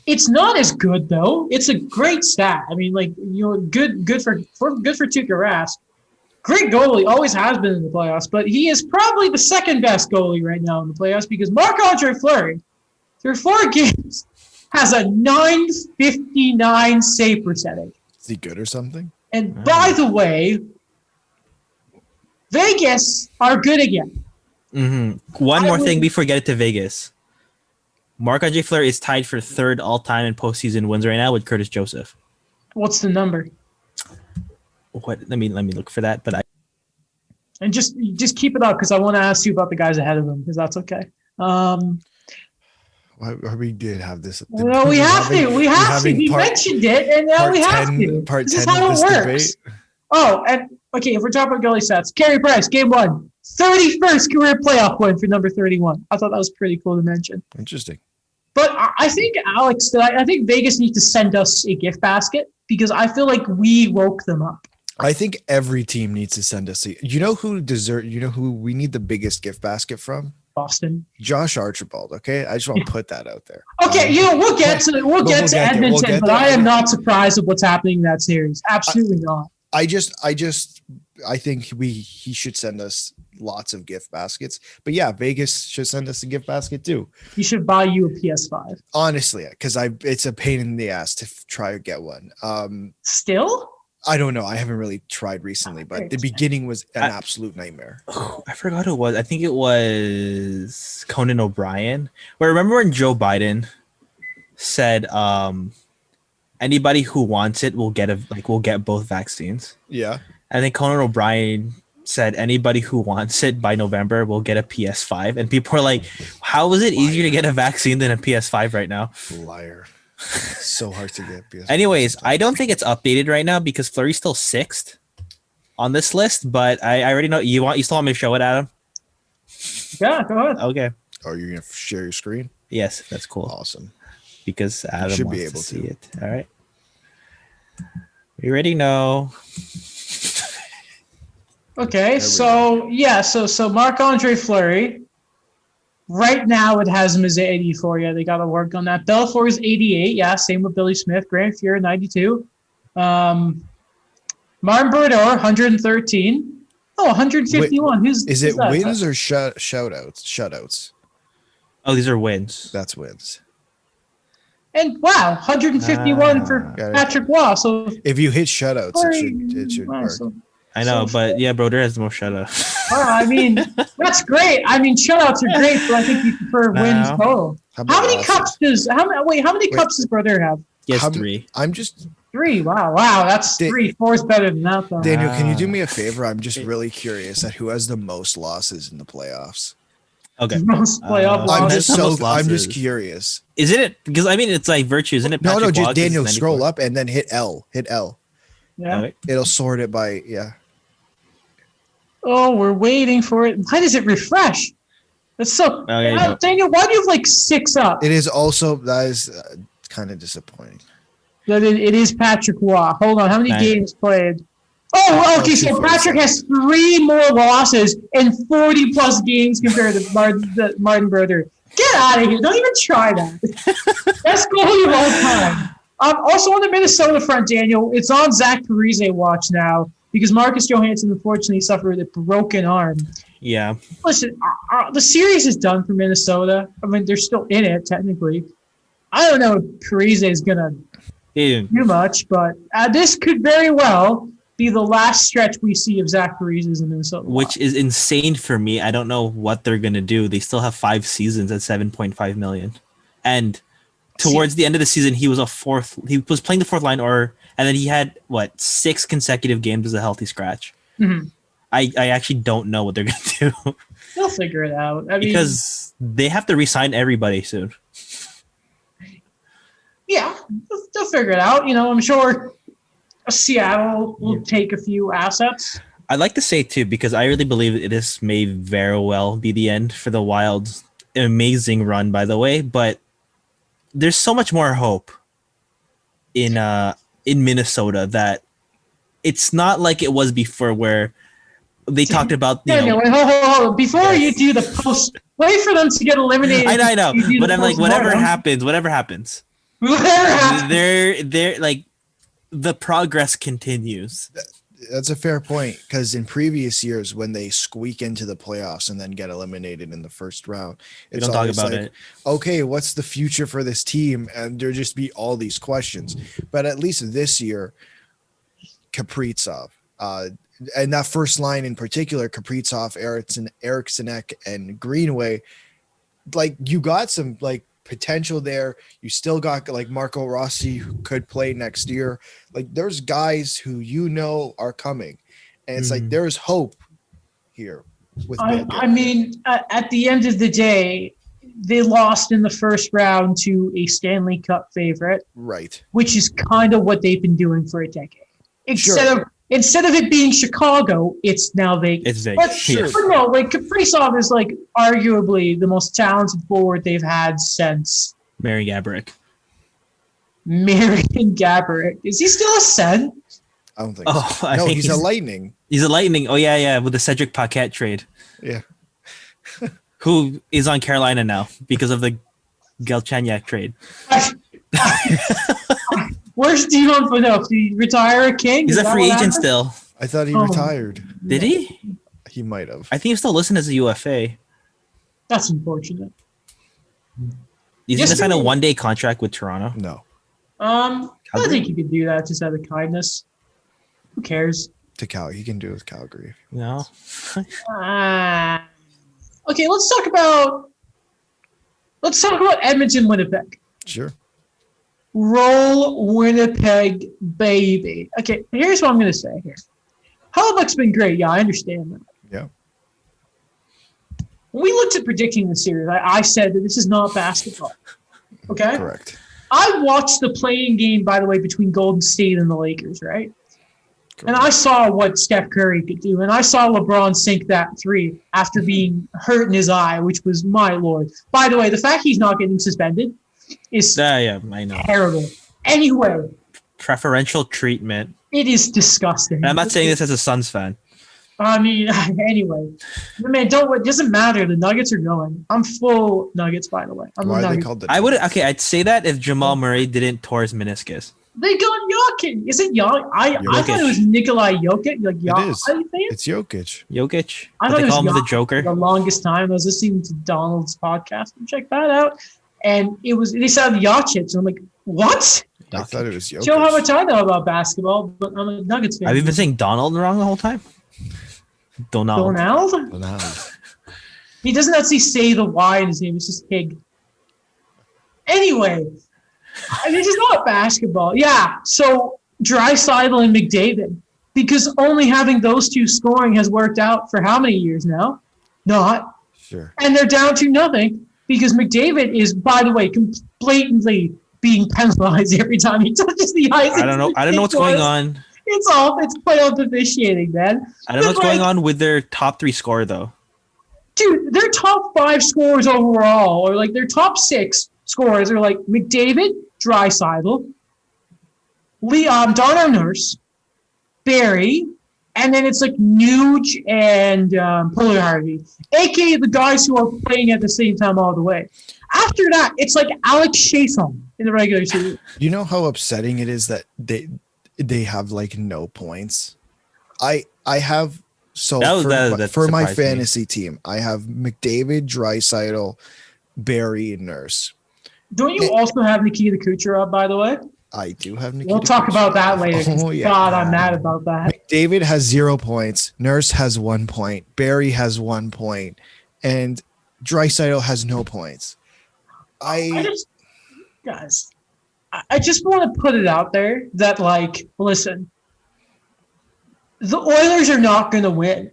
It's not as good, though. It's a great stat. I mean, good for Tuukka Rask. Great goalie, always has been in the playoffs, but he is probably the second best goalie right now in the playoffs, because Marc-Andre Fleury, through 4 games, has a .959 save percentage. Is he good or something? And by the way, Vegas are good again. One more thing before we get it to Vegas. Marc-Andre Fleury is tied for third all-time in postseason wins right now with Curtis Joseph. What's the number? What? Let me look for that. But And just keep it up because I want to ask you about the guys ahead of him because that's okay. We did have this. Well, we have to. We have to. He mentioned it, and now we have to. Part this 10 is how of this it works. debate. Oh, and okay, if we're talking about goalie stats, Carey Price, game 1, 31st career playoff win for number 31. I thought that was pretty cool to mention. Interesting. But I think, Alex, I think Vegas needs to send us a gift basket because I feel like we woke them up. I think every team needs to send us. You know who we need the biggest gift basket from? Boston. Josh Archibald. Okay, I just want to put that out there. Okay, we'll get to Edmonton, but I am not surprised at what's happening in that series. Absolutely not. I think he should send us lots of gift baskets. But yeah, Vegas should send us a gift basket too. He should buy you a PS5. Honestly, because it's a pain in the ass to try to get one. Still? I don't know. I haven't really tried recently, but the beginning was an absolute nightmare. I forgot who it was. I think it was Conan O'Brien. Well, remember when Joe Biden said anybody who wants it will get both vaccines? Yeah. I think Conan O'Brien said anybody who wants it by November will get a PS5. And people are like, how is it easier to get a vaccine than a PS5 right now? Liar. So hard to get PS5. Anyways, I don't think it's updated right now because Fleury's still 6th on this list, but I already know you still want me to show it, Adam? Yeah, go ahead. Okay. Are you going to share your screen? Yes, that's cool. Awesome. Because Adam should wants be able to see it. All right. You already know. Okay, so Marc-Andre Fleury. Right now, it has him as 84. Yeah, they got to work on that. Belfour is 88. Yeah, same with Billy Smith. Grant Fuhr, 92. Martin Brodeur, 113. Oh, 151. Is it wins or shutouts? Oh, these are wins. That's wins. And wow, 151 for Patrick Waugh. So if you hit shutouts, it should work. I know, but yeah, Brodeur has the most shutouts. I mean, that's great. I mean, shutouts are great, but I think you prefer wins total. How many cups does Brodeur have? Yes, 3. I'm just 3. Wow, that's 3. 4 is better than that, though. Daniel, can you do me a favor? I'm just really curious at who has the most losses in the playoffs. Okay. Most playoff losses. I'm just curious. Isn't it? Because I mean, it's like virtue, isn't it? No, just Daniel, scroll up and then hit L. Yeah. Okay. It'll sort it by Oh, we're waiting for it. Why does it refresh? That's so. Okay, Daniel, why do you have like 6 up? It is also that is kind of disappointing. That it is Patrick Waugh. Hold on, how many games played? Oh, okay. So Patrick has 3 more losses in 40 plus games compared to Martin Brodeur. Get out of here! Don't even try that. Best goalie of all time. Also on the Minnesota front, Daniel, it's on Zach Parise watch now because Marcus Johansson unfortunately suffered a broken arm. Yeah. Listen, the series is done for Minnesota. I mean, they're still in it technically. I don't know if Parise is gonna do much, but this could very well be the last stretch we see of Zach Parise's in Minnesota. Which is insane for me. I don't know what they're going to do. They still have 5 seasons at $7.5 million. And towards the end of the season, he was he was playing the 4th line and then he had 6 consecutive games as a healthy scratch. Mm-hmm. I actually don't know what they're going to do. They'll figure it out. Because they have to re-sign everybody soon. Yeah, they'll figure it out. I'm sure Seattle will take a few assets. I'd like to say, too, because I really believe this may very well be the end for the Wild's amazing run, by the way. But there's so much more hope in Minnesota that it's not like it was before where they talked about... hold. Before you do the post... Wait for them to get eliminated. I know. But I'm like, whatever happens. They're like... The progress continues. That's a fair point because in previous years, when they squeak into the playoffs and then get eliminated in the first round, we don't talk about it. Okay, what's the future for this team? And there just be all these questions. But at least this year, Kaprizov, and that first line in particular, Kaprizov, Eriksson, and Greenway, like you got some like potential there. You still got like Marco Rossi who could play next year. Like there's guys who are coming, and it's like there's hope here with I mean, at the end of the day, they lost in the first round to a Stanley Cup favorite, right? Which is kind of what they've been doing for a decade. Instead of it being Chicago, it's now Vegas. It's Vegas. But no, like Kaprizov is like arguably the most talented forward they've had since Marian Gaborik. Marian Gaborik. Is he still a Sen? I don't think so. I think he's a Lightning. He's a Lightning. Oh, yeah, with the Cedric Paquette trade. Yeah. Who is on Carolina now because of the Galchenyuk trade. Where's Dion Phaneuf? Did he retire a King? He's a free agent still. I thought he retired. Did he? He might have. I think he's still listed as a UFA. That's unfortunate. He's going to sign a one-day contract with Toronto. No. I think he could do that just out of kindness. Who cares? He can do it with Calgary. No. Okay, let's talk about Edmonton, Winnipeg. Sure. Roll Winnipeg, baby. Okay, here's what I'm going to say here. Hellebuyck's been great. Yeah, I understand that. Yeah. When we looked at predicting the series, I said that this is not basketball. Okay? Correct. I watched the playing game, by the way, between Golden State and the Lakers, right? Correct. And I saw what Steph Curry could do, and I saw LeBron sink that three after being hurt in his eye, which was my lord. By the way, the fact he's not getting suspended is I know. Terrible. Anyway. Preferential treatment. It is disgusting. And I'm not saying this as a Suns fan. I mean, anyway. Man, it doesn't matter. The Nuggets are going. I'm full Nuggets, by the way. Why are they called the Nuggets? I'd say that if Jamal Murray didn't tore his meniscus. They got Jokic. Is it Jokic? I thought it was Nikolai Jokic. Like, it is. How do you say it? It's Jokic. I thought they call him the Joker. The longest time. I was listening to Donald's podcast. Check that out. And they said Jokic. And I'm like, what? I thought it was Jokic. Show how much I know about basketball, but I'm a Nuggets fan. Have you been saying Donald wrong the whole time? Donald. He doesn't actually say the Y in his name. It's just Hig. Anyway, this is not basketball. Yeah, so Draisaitl and McDavid, because only having those two scoring has worked out for how many years now? Not. Sure. And they're down to nothing because McDavid is, by the way, blatantly being penalized every time he touches the ice. I don't know what's going on. It's playoff officiating, man. I don't know what's going on with their top three scorer, though. Dude, their top 5 scorers overall, or like their top 6 scorers are like McDavid, Draisaitl, Donner Nurse, Barry, and then it's like Nuge and Puljujärvi, aka the guys who are playing at the same time all the way. After that, it's like Alex Chiasson in the regular season. You know how upsetting it is that they have like no points. I have for my fantasy team, I have McDavid, Draisaitl, Barry, and Nurse. Don't you also have Nikita Kucherov, by the way? I do have Nikita. We'll talk about that later. Oh, yeah. God, I'm mad about that. McDavid has 0 points. Nurse has 1 point. Barry has 1 point, and Draisaitl has no points. I just want to put it out there that, like, listen, the Oilers are not going to win.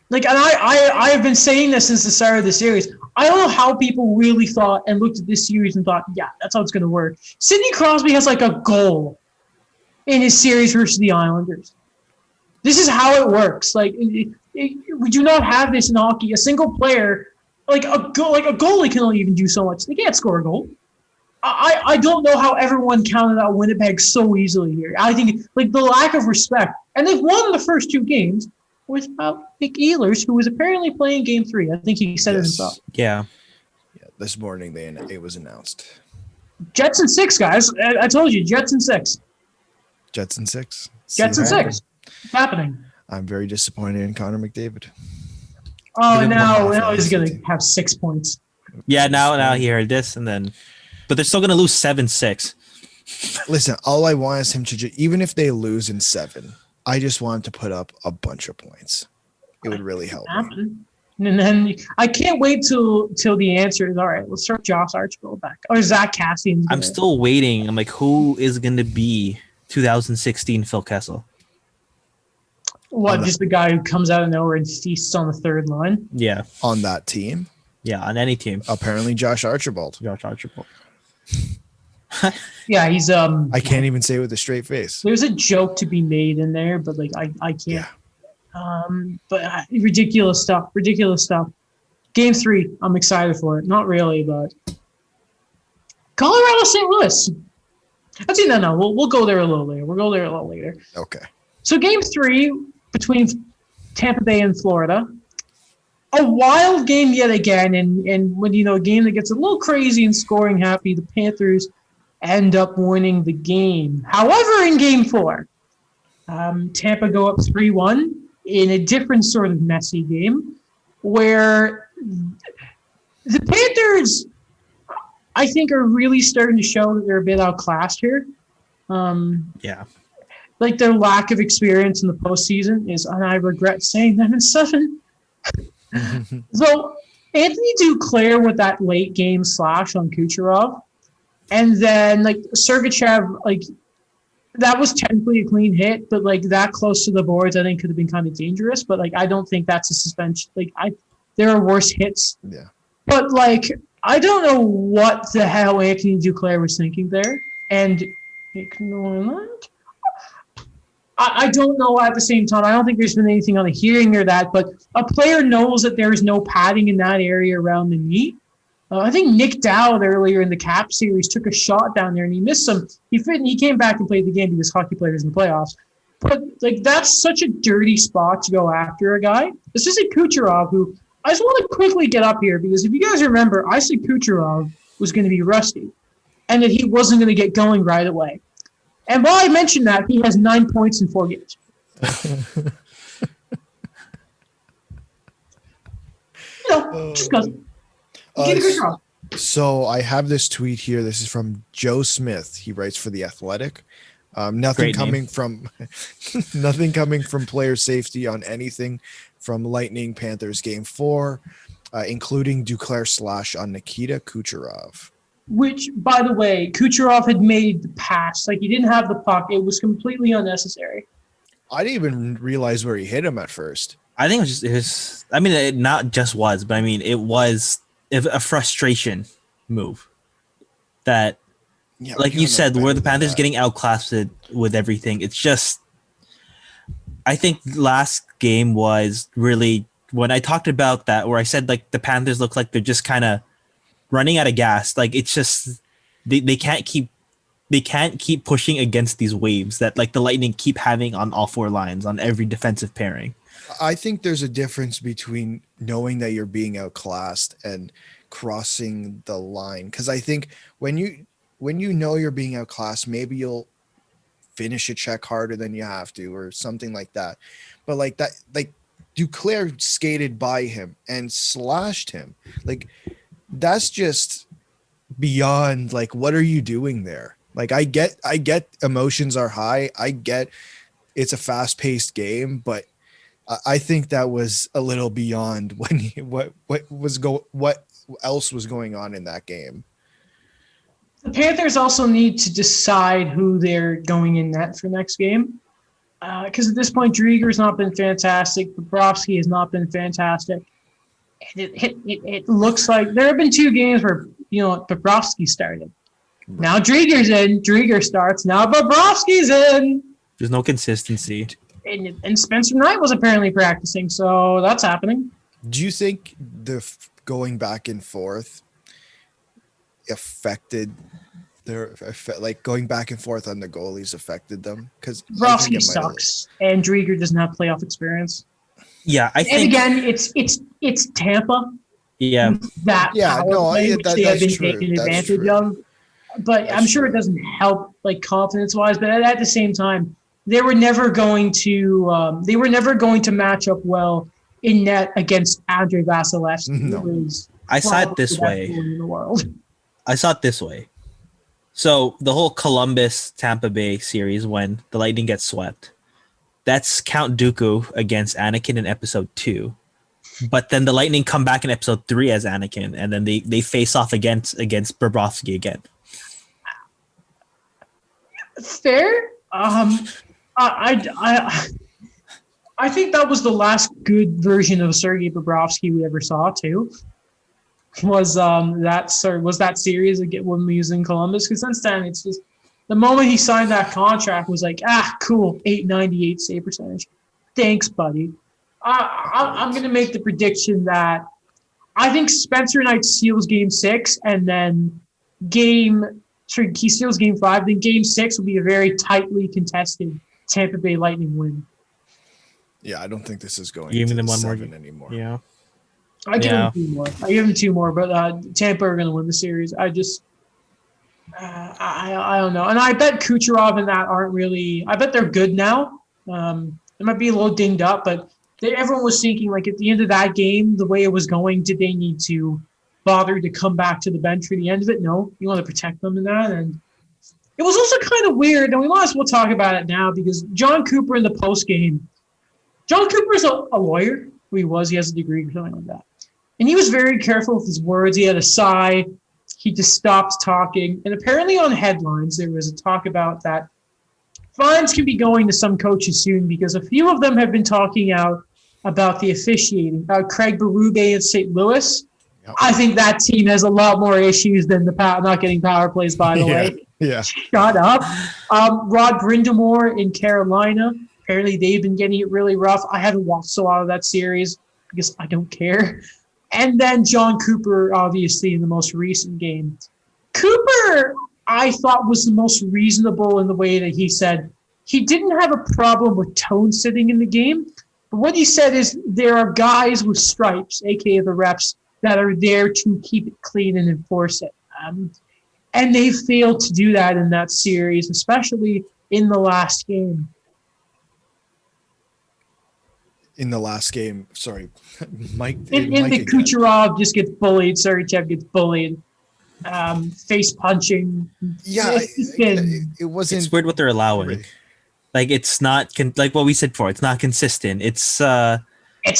Like, and I have been saying this since the start of the series. I don't know how people really thought and looked at this series and thought, yeah, that's how it's going to work. Sidney Crosby has like a goal in his series versus the Islanders. This is how it works. Like, we do not have this in hockey. A single player, like a goalie can only even do so much. They can't score a goal. I don't know how everyone counted out Winnipeg so easily here. I think like the lack of respect. And they've won the first 2 games without Nick Ehlers, who was apparently playing Game 3. I think he said it himself. Yeah. This morning it was announced. Jets and 6, guys. I told you, Jets and 6. Jets and 6. Jets and 6. It's happening. I'm very disappointed in Connor McDavid. Oh, now he's going to have 6 points. Yeah, now he heard this, and then, but they're still going to lose 7-6. Listen, all I want is him to even if they lose in 7, I just wanted to put up a bunch of points. It would really help me. And then I can't wait till the answer is all right. Let's start Josh Archibald back or Zach Cassian. I'm still waiting. I'm like, who is going to be 2016 Phil Kessel? What, just the guy who comes out of nowhere and feasts on the third line? Yeah. On that team? Yeah, on any team. Apparently Josh Archibald. Josh Archibald. Yeah, he's I can't even say it with a straight face. There's a joke to be made in there, but like I can't. Yeah. But ridiculous stuff. Game 3, I'm excited for it. Not really, but Colorado St. Louis. Actually, no. We'll go there a little later. Okay. So Game 3 between Tampa Bay and Florida. A wild game yet again, and when a game that gets a little crazy and scoring happy, the Panthers end up winning the game. However, in Game 4, Tampa go up 3-1 in a different sort of messy game where the Panthers, I think, are really starting to show that they're a bit outclassed here. Yeah. Like their lack of experience in the postseason is, and I regret saying that in 7. So Anthony Duclair with that late game slash on Kucherov, and then like Sergachev, like that was technically a clean hit, but like that close to the boards, I think could have been kind of dangerous. But like I don't think that's a suspension. Like there are worse hits. Yeah. But like I don't know what the hell Anthony Duclair was thinking there, and ignore that. I don't know at the same time. I don't think there's been anything on the hearing or that, but a player knows that there is no padding in that area around the knee. I think Nick Dowd earlier in the Cap series took a shot down there and he missed some. He came back and played the game because hockey players in the playoffs. But like that's such a dirty spot to go after a guy. This isn't Kucherov, who I just want to quickly get up here because if you guys remember, I said Kucherov was going to be rusty and that he wasn't going to get going right away. And while I mentioned that, he has 9 points in 4 games. Just because. He did a good job. So I have this tweet here. This is from Joe Smith. He writes for The Athletic. Nothing coming from player safety on anything from Lightning Panthers Game 4, including Duclair slash on Nikita Kucherov. Which, by the way, Kucherov had made the pass. Like, he didn't have the puck. It was completely unnecessary. I didn't even realize where he hit him at first. I think it was I mean, it not just was, but I mean, it was a frustration move that, like you said, where the Panthers getting outclassed with everything. It's just, I think last game was really when I talked about that, where I said, like, the Panthers look like they're just kind of running out of gas. Like it's just they can't keep pushing against these waves that like the Lightning keep having on all 4 lines on every defensive pairing. I think there's a difference between knowing that you're being outclassed and crossing the line. Because I think when you know you're being outclassed, maybe you'll finish a check harder than you have to or something like that. But like that, like Duclair skated by him and slashed him. Like that's just beyond, like, what are you doing there? Like, I get emotions are high. I get it's a fast paced game, but I think that was a little beyond what else was going on in that game. The Panthers also need to decide who they're going in net for next game. Because at this point, Drieger's not been fantastic. Bobrovsky has not been fantastic. It looks like there have been 2 games where, Bobrovsky started. Now Drieger's in. Drieger starts. Now Bobrovsky's in. There's no consistency. And Spencer Knight was apparently practicing, so that's happening. Do you think the going back and forth affected going back and forth on the goalies affected them? Because Bobrovsky sucks, and Drieger doesn't have playoff experience. Yeah, I think. And again, it's Tampa. Yeah. That's been taken advantage of. But I'm sure it doesn't help, like, confidence-wise. But at the same time, they were never going to match up well in net against Andrei Vasilevsky. No. I saw it this way. So the whole Columbus Tampa Bay series, when the Lightning get swept, That's Count Dooku against Anakin in episode 2. But then the Lightning come back in episode 3 as Anakin, and then they face off against Bobrovsky again. Fair. I think that was the last good version of Sergei Bobrovsky we ever saw too. Was that series again when we was in Columbus? Because since then it's just the moment he signed that contract was like, cool, 898 save percentage. Thanks, buddy. I'm going to make the prediction that I think Spencer Knight steals Game 6, and then he steals Game 5. Then Game 6 will be a very tightly contested Tampa Bay Lightning win. Yeah, I don't think this is going Giving to them one more anymore. Yeah. I give them 2 more. I give them 2 more, but Tampa are going to win the series. I just, I don't know. And I bet Kucherov and that aren't really. I bet they're good now. They might be a little dinged up, but everyone was thinking like at the end of that game, the way it was going, did they need to bother to come back to the bench for the end of it? No, you want to protect them in that. And it was also kind of weird, and we might as well talk about it now because John Cooper in the post game. John Cooper's a lawyer. He has a degree or something like that. And he was very careful with his words. He had a sigh. He just stopped talking. And apparently on headlines, there was a talk about that fines can be going to some coaches soon because a few of them have been talking out about the officiating. Craig Berube in St. Louis. Yep. I think that team has a lot more issues than the not getting power plays, by the way. Yeah. Shut up. Rod Brindamore in Carolina. Apparently, they've been getting it really rough. I haven't watched a lot of that series because I don't care. And then John Cooper, obviously, in the most recent game. Cooper, I thought, was the most reasonable in the way that he said he didn't have a problem with tone sitting in the game. But what he said is there are guys with stripes, a.k.a. the reps, that are there to keep it clean and enforce it. And they failed to do that in that series, especially in the last game. In the last game, sorry, Mike. In the Kucherov just gets bullied. Sergachev gets bullied. Face punching. Yeah, it wasn't. It's weird what they're allowing. Really. Like it's not like what we said before. It's not consistent. It's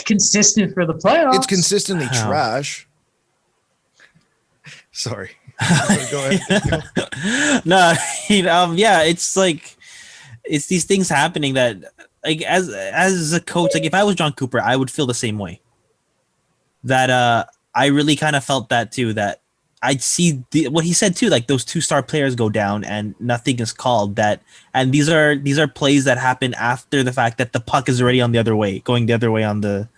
consistent for the playoffs. It's consistently trash. Sorry. Go ahead. No, yeah, it's like it's these things happening that. Like as a coach, like if I was John Cooper, I would feel the same way. That I really kind of felt that too. That I'd see what he said too. Like those 2-star players go down and nothing is called. And these are plays that happen after the fact that the puck is already on the other way, going the other way on the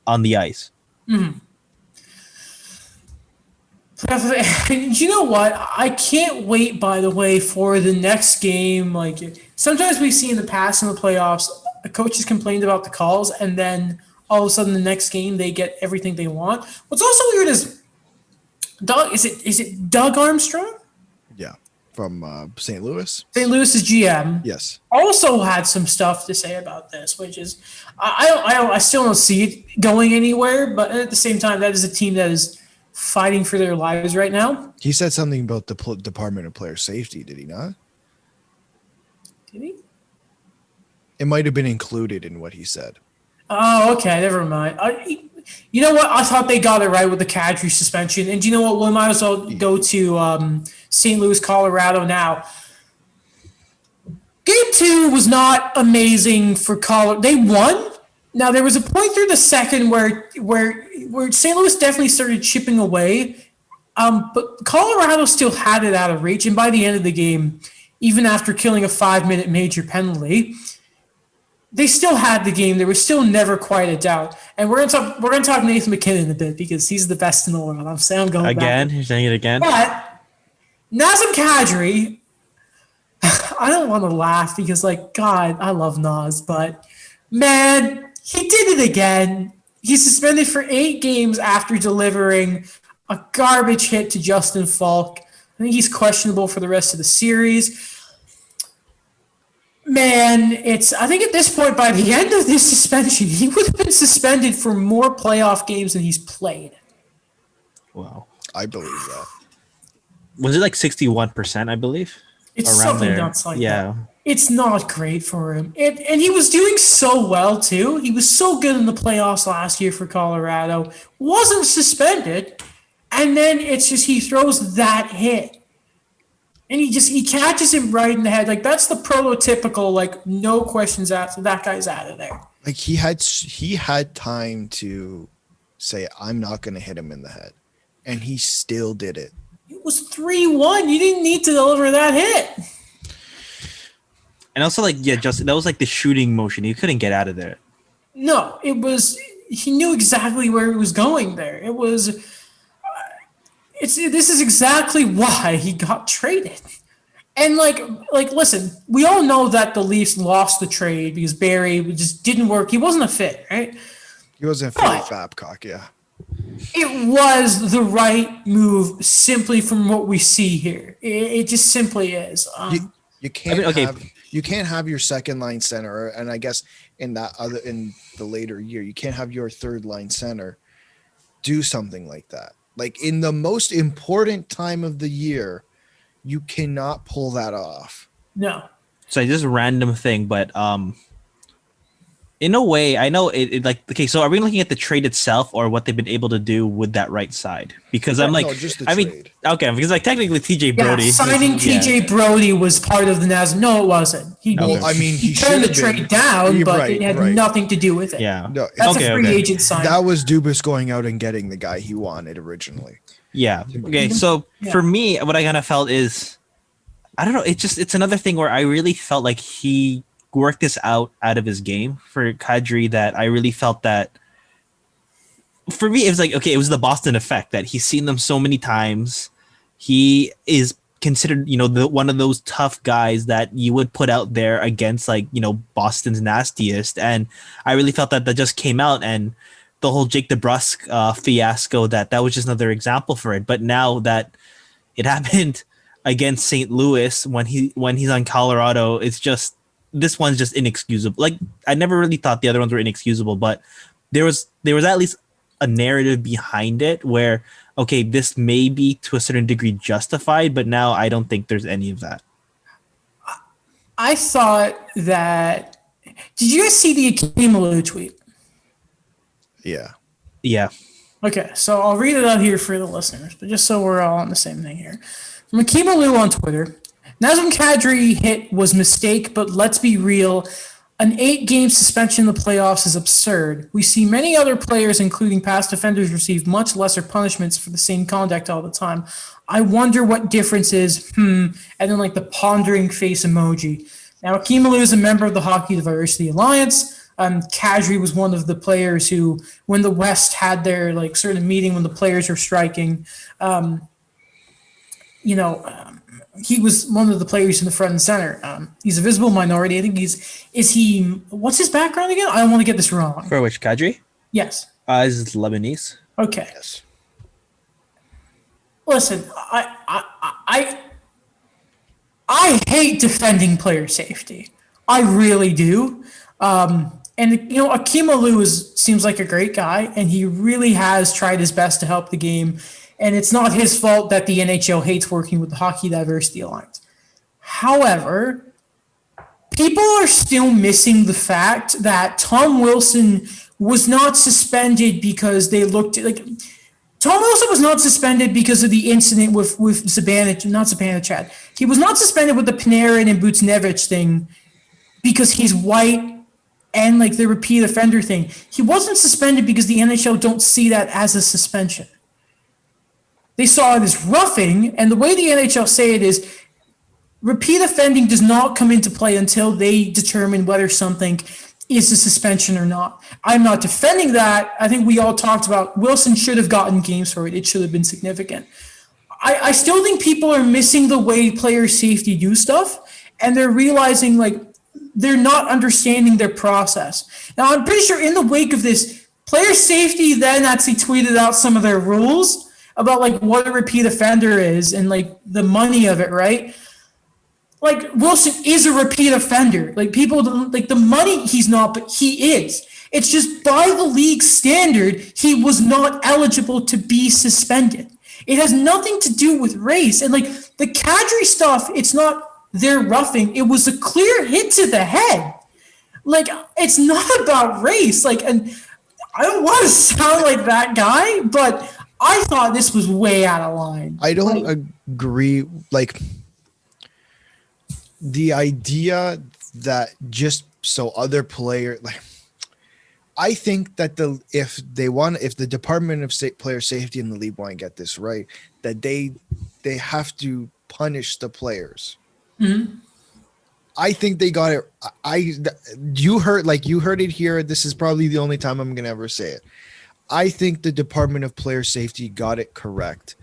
ice. Mm-hmm. You know what? I can't wait, by the way, for the next game. Like sometimes we see in the past in the playoffs, the coaches complained about the calls, and then all of a sudden the next game they get everything they want. What's also weird is Doug. Is it Doug Armstrong? Yeah, from St. Louis. St. Louis's GM. Yes. Also had some stuff to say about this, which is I still don't see it going anywhere. But at the same time, that is a team that is fighting for their lives right now. He said something about the Department of Player Safety, did he not? Did he? It might have been included in what he said. Oh, okay. Never mind. You know what? I thought they got it right with the Kadri suspension. And you know what? We might as well go to St. Louis, Colorado now. Game 2 was not amazing for Colorado. They won. Now, there was a point through the second where St. Louis definitely started chipping away, but Colorado still had it out of reach. And by the end of the game, even after killing a 5-minute major penalty, they still had the game. There was still never quite a doubt. And we're gonna talk Nathan MacKinnon a bit because he's the best in the world. I'm going again. Back. You're saying it again. But Nazem Kadri, I don't want to laugh because, like, God, I love Naz, but man. He did it again. He's suspended for 8 games after delivering a garbage hit to Justin Falk. I think he's questionable for the rest of the series. Man, I think at this point, by the end of this suspension, he would have been suspended for more playoff games than he's played. Wow. I believe that. Was it like 61%, I believe? It's around something there. nuts like that. It's not great for him. And he was doing so well, too. He was so good in the playoffs last year for Colorado. Wasn't suspended. And then it's just he throws that hit. And he catches him right in the head. Like, that's the prototypical, like, no questions asked. That guy's out of there. Like, he had time to say, I'm not going to hit him in the head. And he still did it. It was 3-1. You didn't need to deliver that hit. And also, like, yeah, Justin, that was like the shooting motion. He couldn't get out of there. No, it was. He knew exactly where he was going there. It was. This is exactly why he got traded. And like, listen, we all know that the Leafs lost the trade because Barry just didn't work. He wasn't a fit, right? He wasn't a fit with Babcock, yeah. It was the right move simply from what we see here. It just simply is. You can't have your second line center, and I guess in the later year, you can't have your third line center do something like that. Like, in the most important time of the year, you cannot pull that off. No. So just a random thing, but in a way, I know it like, okay, so are we looking at the trade itself or what they've been able to do with that right side? Because I'm like, just the trade. Mean, okay, because like technically TJ Brody. Signing TJ Brody was part of the NAS. No, it wasn't. He turned the trade down, but it had nothing to do with it. Yeah. No, that's a free agent sign. That was Dubas going out and getting the guy he wanted originally. Yeah. Okay, so for me, what I kind of felt is, I don't know, it's another thing where I really felt like he worked this out of his game for Kadri, that I really felt that for me, it was like, okay, it was the Boston effect that he's seen them so many times. He is considered, one of those tough guys that you would put out there against, like, Boston's nastiest. And I really felt that just came out, and the whole Jake DeBrusk fiasco, that was just another example for it. But now that it happened against St. Louis when he's on Colorado, it's just, this one's just inexcusable. Like, I never really thought the other ones were inexcusable, but there was at least a narrative behind it where, okay, this may be to a certain degree justified, but now I don't think there's any of that. I thought that. Did you guys see the Akeem Alou tweet? Yeah. Yeah. Okay, so I'll read it out here for the listeners, but just so we're all on the same thing here. From Akeem Alou on Twitter. Nazem Kadri hit was mistake, but let's be real. An 8-game suspension in the playoffs is absurd. We see many other players, including past offenders, receive much lesser punishments for the same conduct all the time. I wonder what difference is, and then like the pondering face emoji. Now, Akeem Alou is a member of the Hockey Diversity Alliance. Kadri was one of the players who, when the West had their like sort of meeting when the players were striking, he was one of the players in the front and center. He's a visible minority. I think what's his background again? I don't want to get this wrong. For which, Kadri? Yes. Is Lebanese. Okay. Yes. Listen, I hate defending player safety. I really do. And Akeem Alou seems like a great guy, and he really has tried his best to help the game. And it's not his fault that the NHL hates working with the Hockey Diversity Alliance. However, people are still missing the fact that Tom Wilson was not suspended because they looked like Tom Wilson was not suspended because of the incident with Zibanejad. He was not suspended with the Panarin and Buchnevich thing because he's white and like the repeat offender thing. He wasn't suspended because the NHL don't see that as a suspension. They saw it as roughing, and the way the NHL say it is repeat offending does not come into play until they determine whether something is a suspension or not. I'm not defending that. I think we all talked about Wilson should have gotten games for it. It should have been significant. I still think people are missing the way player safety do stuff, and they're realizing like they're not understanding their process. Now, I'm pretty sure in the wake of this, player safety then actually tweeted out some of their rules about like what a repeat offender is and like the money of it, right? Like Wilson is a repeat offender. Like people don't like the money he's not, but he is. It's just by the league standard, he was not eligible to be suspended. It has nothing to do with race. And like the Kadri stuff, it's not their roughing, it was a clear hit to the head. Like, it's not about race. Like, and I don't want to sound like that guy, but I thought this was way out of line. I don't agree. Like, the idea that just so other players, like, I think that if the Department of Player Safety in the league want to get this right, that they have to punish the players. Mm-hmm. I think they got it. You heard it here. This is probably the only time I'm gonna ever say it. I think the Department of Player Safety got it correct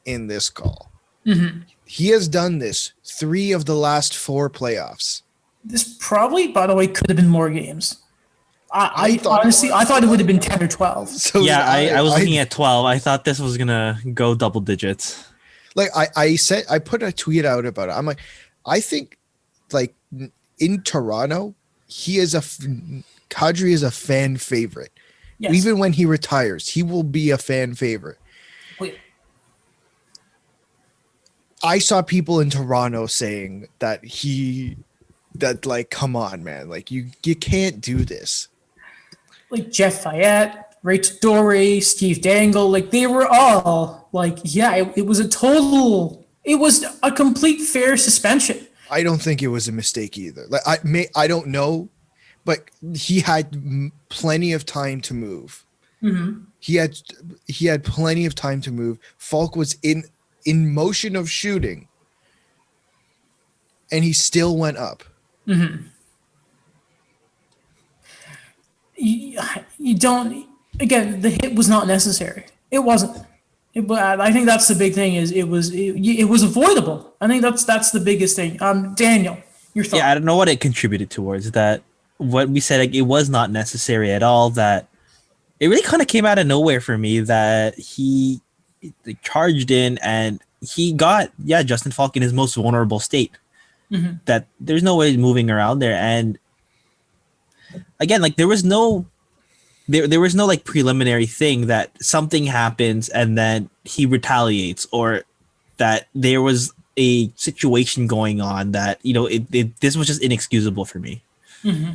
in this call. Mm-hmm. He has done this 3 of the last 4 playoffs. This probably, by the way, could have been more games. I thought it would have been 10 or 12. So yeah, I was looking at 12. I thought this was gonna go double digits. Like I put a tweet out about it. I'm like, I think, like, in Toronto, Kadri is a fan favorite. Yes. Even when he retires, he will be a fan favorite. Wait. I saw people in Toronto saying that like, come on, man, like you can't do this. Like Jeff Fayette, Rachel Dory, Steve Dangle, like they were all like, yeah, it was a complete fair suspension. I don't think it was a mistake either. Like I don't know, but he had plenty of time to move. Mm-hmm. He had plenty of time to move. Falk was in motion of shooting, and he still went up. Mm-hmm. You don't. Again, the hit was not necessary. It wasn't. I think that's the big thing. Is it was avoidable. I think that's the biggest thing. Daniel, your thought? Yeah, I don't know what it contributed towards that. What we said, like, it was not necessary at all. That it really kind of came out of nowhere for me that he charged in and he got Justin Falk in his most vulnerable state. Mm-hmm. That there's no way moving around there. And again, like there was no like preliminary thing that something happens and then he retaliates, or that there was a situation going on that, this was just inexcusable for me. Mm-hmm.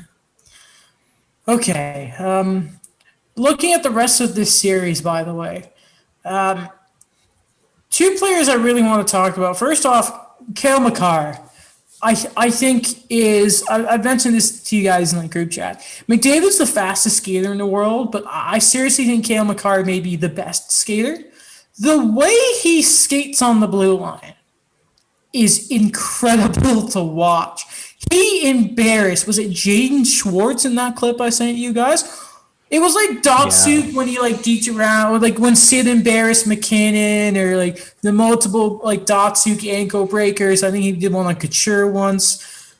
Okay. Looking at the rest of this series, by the way, 2 players I really want to talk about. First off, Cale Makar. I think I've mentioned this to you guys in the group chat. McDavid's the fastest skater in the world, but I seriously think Cale Makar may be the best skater. The way he skates on the blue line is incredible to watch. He embarrassed. Was it Jaden Schwartz in that clip I sent you guys? It was like Datsuk when he like deked around, or like when Sid embarrassed MacKinnon, or like the multiple like Datsuk ankle breakers. I think he did one on Couture once.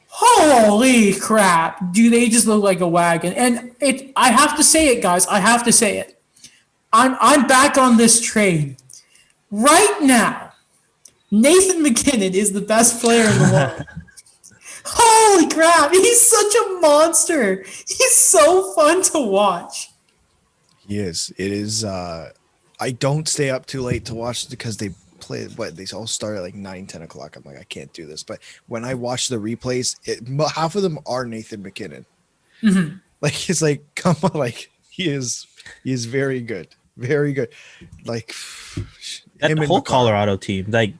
Holy crap! Do they just look like a wagon? And I have to say it, guys. I have to say it. I'm back on this train right now. Nathan MacKinnon is the best player in the world. Holy crap, he's such a monster. He's so fun to watch. He is. It is. I don't stay up too late to watch because they play, they all start at like 9-10 o'clock. I'm like, I can't do this. But when I watch the replays, half of them are Nathan MacKinnon. Mm-hmm. Like, it's like, come on, like he is very good. Very good. Like that whole Colorado team, like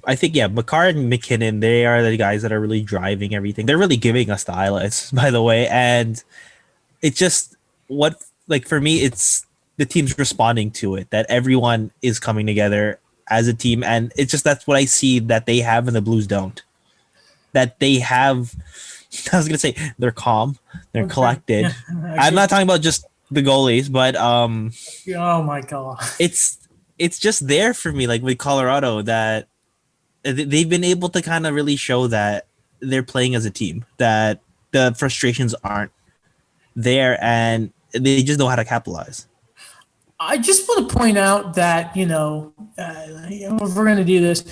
I think, Makar and MacKinnon, they are the guys that are really driving everything. They're really giving us the highlights, by the way. And it's just for me, it's the team's responding to it, that everyone is coming together as a team. And it's just, that's what I see that they have and the Blues don't. That they have, I was going to say, they're calm, they're collected. Yeah, I'm not talking about just the goalies, but oh my God. It's just there for me, like with Colorado, that they've been able to kind of really show that they're playing as a team, that the frustrations aren't there and they just know how to capitalize. I just want to point out that, if we're going to do this,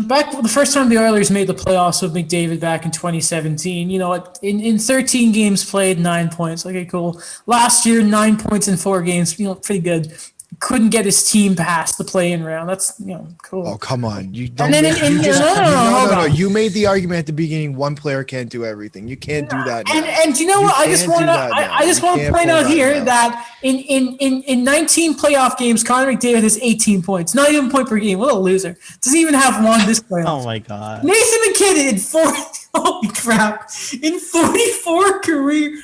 back the first time the Oilers made the playoffs with McDavid back in 2017, in 13 games played, 9 points. Okay, cool. Last year, 9 points in 4 games, pretty good. couldn't get his team past the play-in round. That's cool. Oh, come on! You don't. No. You made the argument at the beginning. One player can't do everything. You can't do that. And you know what? I just want to point out here that in 19 playoff games, Connor McDavid has 18 points. Not even a point per game. What a loser! Doesn't even have one this playoff. Oh my god. Nathan MacKinnon holy crap! In 43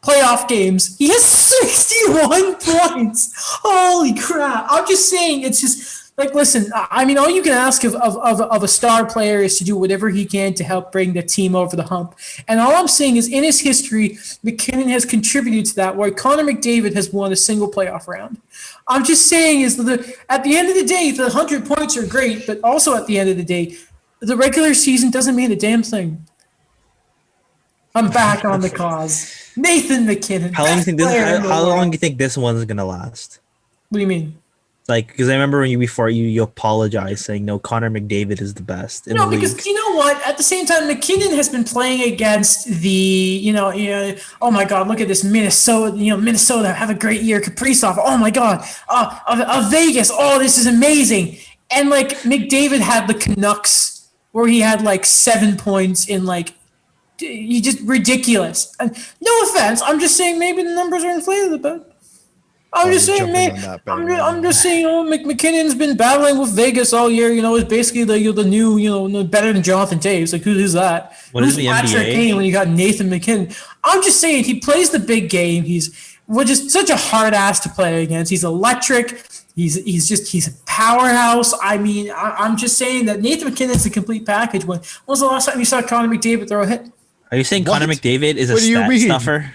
playoff games, he has 61 points. Holy crap! I'm just saying, it's just like, listen. I mean, all you can ask of a star player is to do whatever he can to help bring the team over the hump. And all I'm saying is, in his history, MacKinnon has contributed to that, where Connor McDavid has won a single playoff round. I'm just saying is that at the end of the day, the 100 points are great, but also at the end of the day, the regular season doesn't mean a damn thing. I'm back on the cause. Nathan MacKinnon. How long do you think this one's gonna last? What do you mean? Like, because I remember when you apologized saying no, Connor McDavid is the best. In the league. Because you know what? At the same time, MacKinnon has been playing against the oh my God, look at this Minnesota. Minnesota have a great year. Kaprizov. Oh my God. Vegas. Oh, this is amazing. And like McDavid had the Canucks where he had like 7 points in like. You just ridiculous. No offense. I'm just saying maybe the numbers are inflated a bit. I'm just saying, I'm just saying, McKinnon's been battling with Vegas all year. It's basically the new, better than Jonathan Taves. Like, who's that? Who's the NBA? When you got Nathan MacKinnon. I'm just saying, he plays the big game. We're just such a hard ass to play against. He's electric. He's a powerhouse. I mean, I'm just saying that Nathan MacKinnon's a complete package. When was the last time you saw Connor McDavid throw a hit? Are you saying Connor McDavid is a stat stuffer?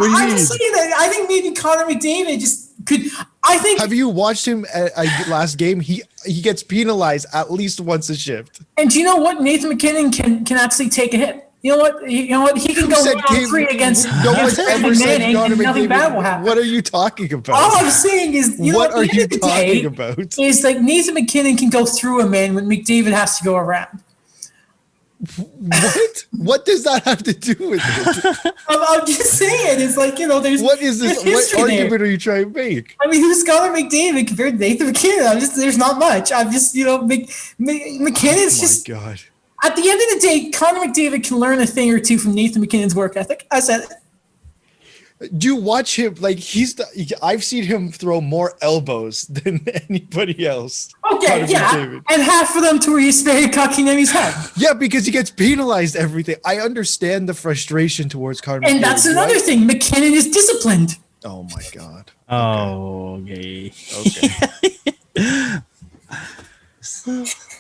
I'm just saying that I think maybe Connor McDavid just could. I think. Have you watched him at last game? He gets penalized at least once a shift. And do you know what? Nathan MacKinnon can actually take a hit. You know what? He can go 1-3 against Manning, and nothing bad will happen. What are you talking about? All I'm saying is, what are you talking about? Is like Nathan MacKinnon can go through a man when McDavid has to go around. What? What does that have to do with it? I'm just saying, it's like, there's. What is this? What argument are you trying to make? I mean, who's Connor McDavid compared to Nathan MacKinnon? there's not much. I'm just, McKinnon's just. Oh my God. At the end of the day, Connor McDavid can learn a thing or two from Nathan MacKinnon's work ethic. I said it. Do you watch him? Like, I've seen him throw more elbows than anybody else. Okay, yeah, and half of them to where he's very cocking in his head. Yeah, because he gets penalized everything. I understand the frustration towards Connor McDavid. And that's another thing. MacKinnon is disciplined. Oh my God. Oh, okay.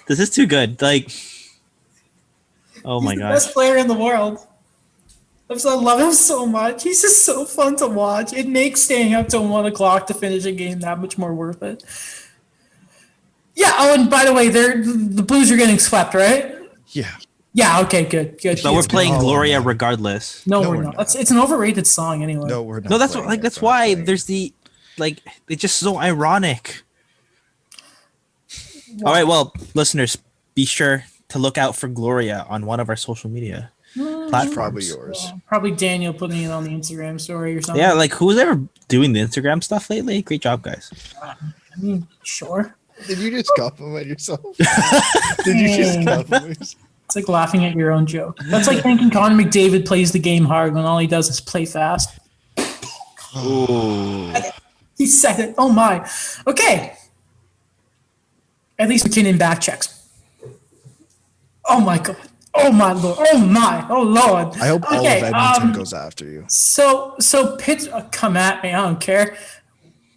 This is too good. Like, oh my God. He's the best player in the world. I love him so much. He's just so fun to watch. It makes staying up till 1 o'clock to finish a game that much more worth it. Yeah. Oh, and by the way, the Blues are getting swept, right? Yeah. Yeah. Okay. Good. But we're playing Gloria regardless. No, we're not. It's an overrated song anyway. No, we're not. No, that's why there's it's just so ironic. Wow. All right. Well, listeners, be sure to look out for Gloria on one of our social media platforms. Probably yours. Probably Daniel putting it on the Instagram story or something. Yeah, like who's ever doing the Instagram stuff lately? Great job, guys. I mean, sure. Did you just compliment yourself? Did you just compliment yourself? It's like laughing at your own joke. That's like thinking Connor McDavid plays the game hard when all he does is play fast. Ooh. He said it. Oh my. Okay. At least MacKinnon back checks. Oh my God. Oh my Lord. Oh my. Oh Lord. I hope all of Edmonton goes after you. So Pitt, come at me. I don't care.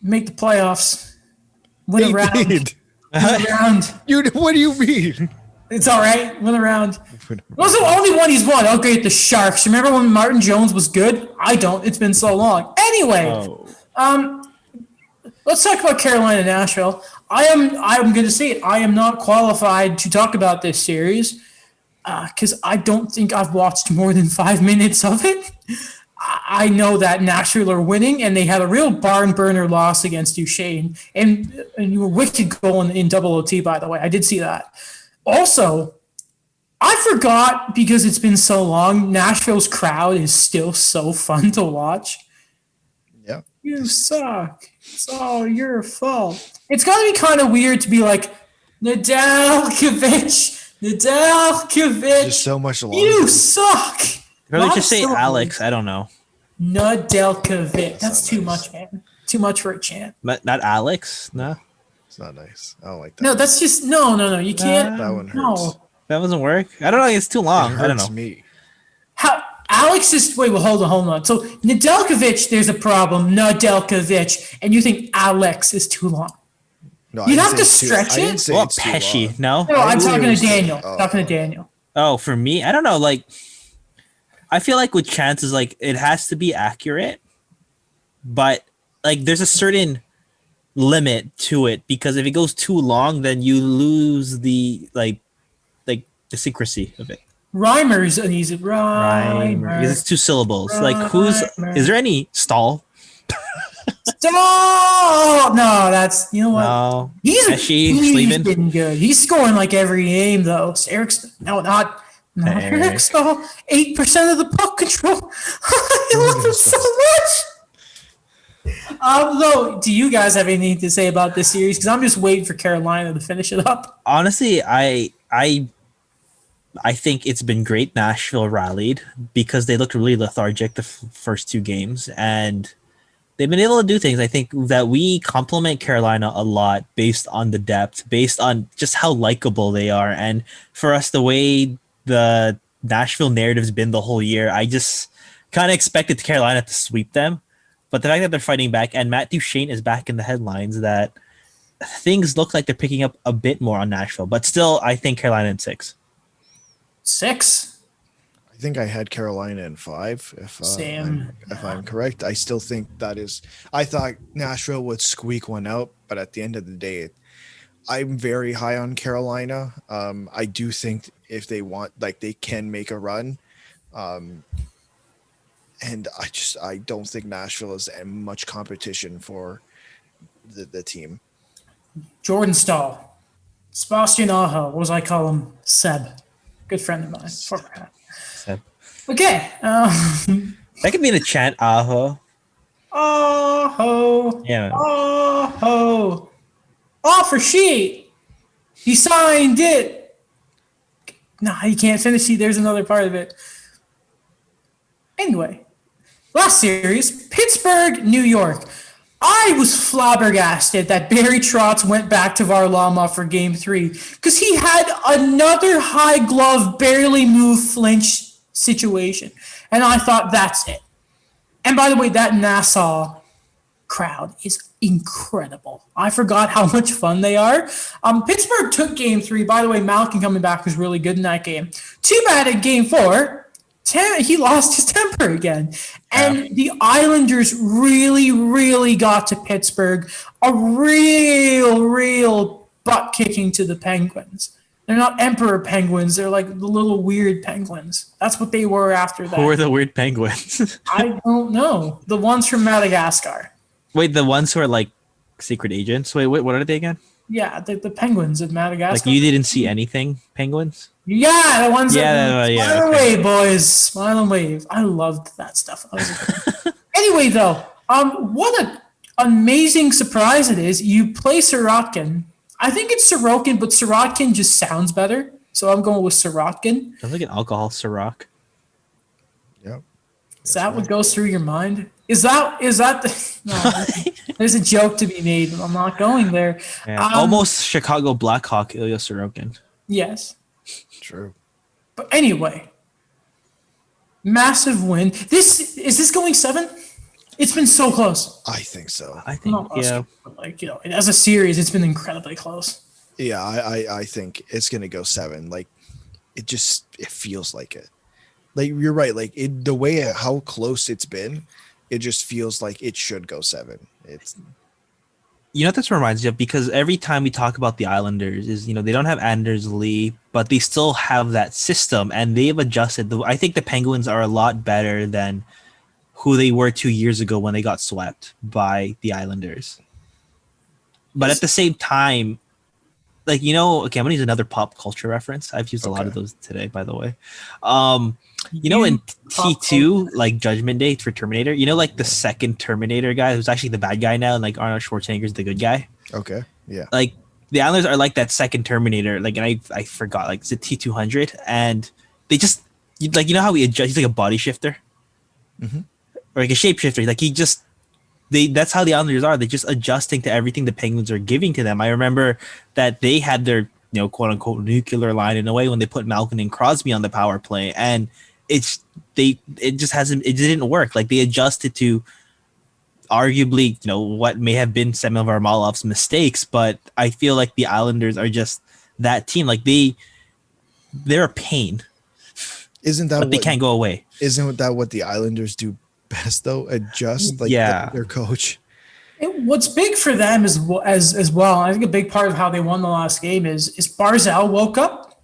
Make the playoffs. Win a round. Win a round. What do you mean? It's all right. Win a round. What's the only one he's won? Oh, great. The Sharks. Remember when Martin Jones was good? I don't. It's been so long. Anyway, let's talk about Carolina Nashville. I'm going to say it. I am not qualified to talk about this series because I don't think I've watched more than 5 minutes of it. I know that Nashville are winning, and they had a real barn burner loss against Duchesne, and you were wicked goal in double OT, by the way. I did see that. Also, I forgot because it's been so long. Nashville's crowd is still so fun to watch. Yeah. You suck. It's all your fault. It's got to be kind of weird to be like, Nedeljkovic. Just so much longer. You suck. Probably just say Alex. I don't know. Nedeljkovic. That's too nice. much, man. Too much for a chant. Not Alex. No, It's not nice. I don't like that. No, that's just no. You can't. That one hurts. No. that doesn't work. I don't know. It's too long. It I don't hurts know. me. How Alex is wait, well, hold on. So Nedeljkovic, there's a problem. Nedeljkovic, and you think Alex is too long? No, You'd I have didn't to say stretch I didn't it? say Well, it's too Pesci. long. No. No, I'm I talking to was saying- Daniel. oh. Talking to Daniel. Oh, for me, I don't know. Like, I feel like with chances, like it has to be accurate, but like there's a certain limit to it because if it goes too long, then you lose the like the secrecy of it. Reimer's an easy Right? Because it's two syllables. Like, is there any stall? Stop! No, that's you know what? No. He's Schliemann? been good. He's scoring like every game though. Eric's not Eric. Eric Stahl. 8% of the puck control. I love him so much. Though, do you guys have anything to say about this series? Because I'm just waiting for Carolina to finish it up. Honestly, I think it's been great. Nashville rallied because they looked really lethargic the first two games, and they've been able to do things. I think that we compliment Carolina a lot based on the depth, based on just how likable they are, and for us, the way the Nashville narrative's been the whole year, I just kind of expected Carolina to sweep them. But the fact that they're fighting back and Matt Duchene is back in the headlines, that things look like they're picking up a bit more on Nashville. But still, I think Carolina in 6. 6. I think I had Carolina in 5. If I'm correct, I still think that is. I thought Nashville would squeak one out, but at the end of the day, I'm very high on Carolina. I do think if they want, like, they can make a run. And I don't think Nashville is much competition for the team. Jordan Stahl. Sebastian Aho. What was I call him? Seb. Good friend of mine. Former hat. Seb. Okay. That could be in a chant, Aho. Aho. Yeah. Aho. Offer sheet. He signed it. Nah, he can't finish. There's another part of it. Anyway, last series, Pittsburgh, New York. I was flabbergasted that Barry Trotz went back to Varlamov for game 3 because he had another high glove, barely move flinch situation. And I thought, that's it. And by the way, that Nassau crowd is incredible. I forgot how much fun they are. Pittsburgh took game 3. By the way, Malkin coming back was really good in that game. Too bad at game 4. He lost his temper again. And the Islanders really, really got to Pittsburgh. A real butt kicking to the Penguins. They're not emperor penguins. They're like the little weird penguins. That's what they were after that. Who are the weird penguins? I don't know. The ones from Madagascar. Wait, the ones who are like secret agents? Wait, what are they again? Yeah, the penguins of Madagascar. Like you didn't see anything, penguins? Yeah, the ones that yeah, smile and okay. wave, boys. Smile and wave. I loved that stuff. Anyway, though, what an amazing surprise it is. You play Sorokin. I think it's Sorokin, but Sorokin just sounds better. So I'm going with Sorokin. Sounds like an alcohol Ciroc. Yep. Is that what goes through your mind? Is that the, no, there's a joke to be made, but I'm not going there. Yeah. Almost Chicago Blackhawk Ilya Sorokin. Yes. True. But anyway, massive win. Is this going 7? It's been so close. I think so. I think, yeah. But like, as a series, it's been incredibly close. Yeah, I think it's gonna go 7. Like, it feels like it. Like, you're right. Like, the way how close it's been, it just feels like it should go 7. It's. You know what this reminds me of? Because every time we talk about the Islanders is, they don't have Anders Lee, but they still have that system and they've adjusted. I think the Penguins are a lot better than who they were 2 years ago when they got swept by the Islanders. But at the same time, like, you know, okay, I'm gonna use another pop culture reference. I've used a lot of those today, by the way. You know, in T2, like Judgment Day for Terminator, you know, like the second Terminator guy who's actually the bad guy now, and like Arnold Schwarzenegger's the good guy. Okay. Yeah. Like the Islanders are like that second Terminator. Like, and I forgot, like, it's a T200, and they just like, you know how he adjusts, he's like a body shifter, or like a shapeshifter. Like that's how the Islanders are. They're just adjusting to everything the Penguins are giving to them. I remember that they had their, you know, quote unquote nuclear line in a way when they put Malkin and Crosby on the power play, and it didn't work. Like, they adjusted to arguably, you know, what may have been some of Varlamov's mistakes, but I feel like the Islanders are just that team. Like, they're a pain. Isn't that but they can't go away? Isn't that what the Islanders do best though? Adjust, like, their coach. What's big for them as well, I think a big part of how they won the last game is Barzal woke up.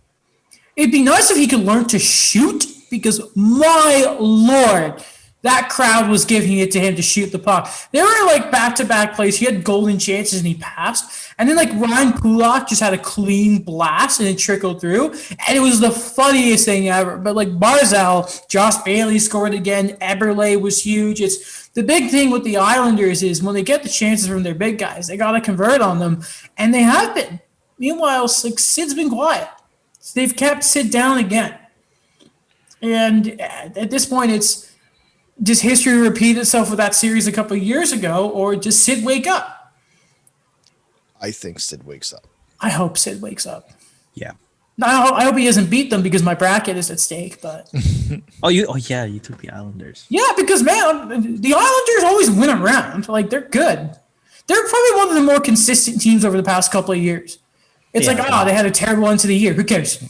It'd be nice if he could learn to shoot, because my Lord, that crowd was giving it to him to shoot the puck. There were like back-to-back plays. He had golden chances and he passed. And then like Ryan Pulak just had a clean blast and it trickled through. And it was the funniest thing ever. But like Barzal, Josh Bailey scored again. Eberle was huge. It's the big thing with the Islanders is when they get the chances from their big guys, they got to convert on them. And they have been. Meanwhile, like, Sid's been quiet. So they've kept Sid down again. And at this point, it's, does history repeat itself with that series a couple of years ago, or does Sid wake up? I think Sid wakes up. I hope Sid wakes up. Yeah. I hope he doesn't beat them because my bracket is at stake. But you took the Islanders. Yeah, because man, the Islanders always win around. Like, they're good. They're probably one of the more consistent teams over the past couple of years. It's they had a terrible end to the year. Who cares?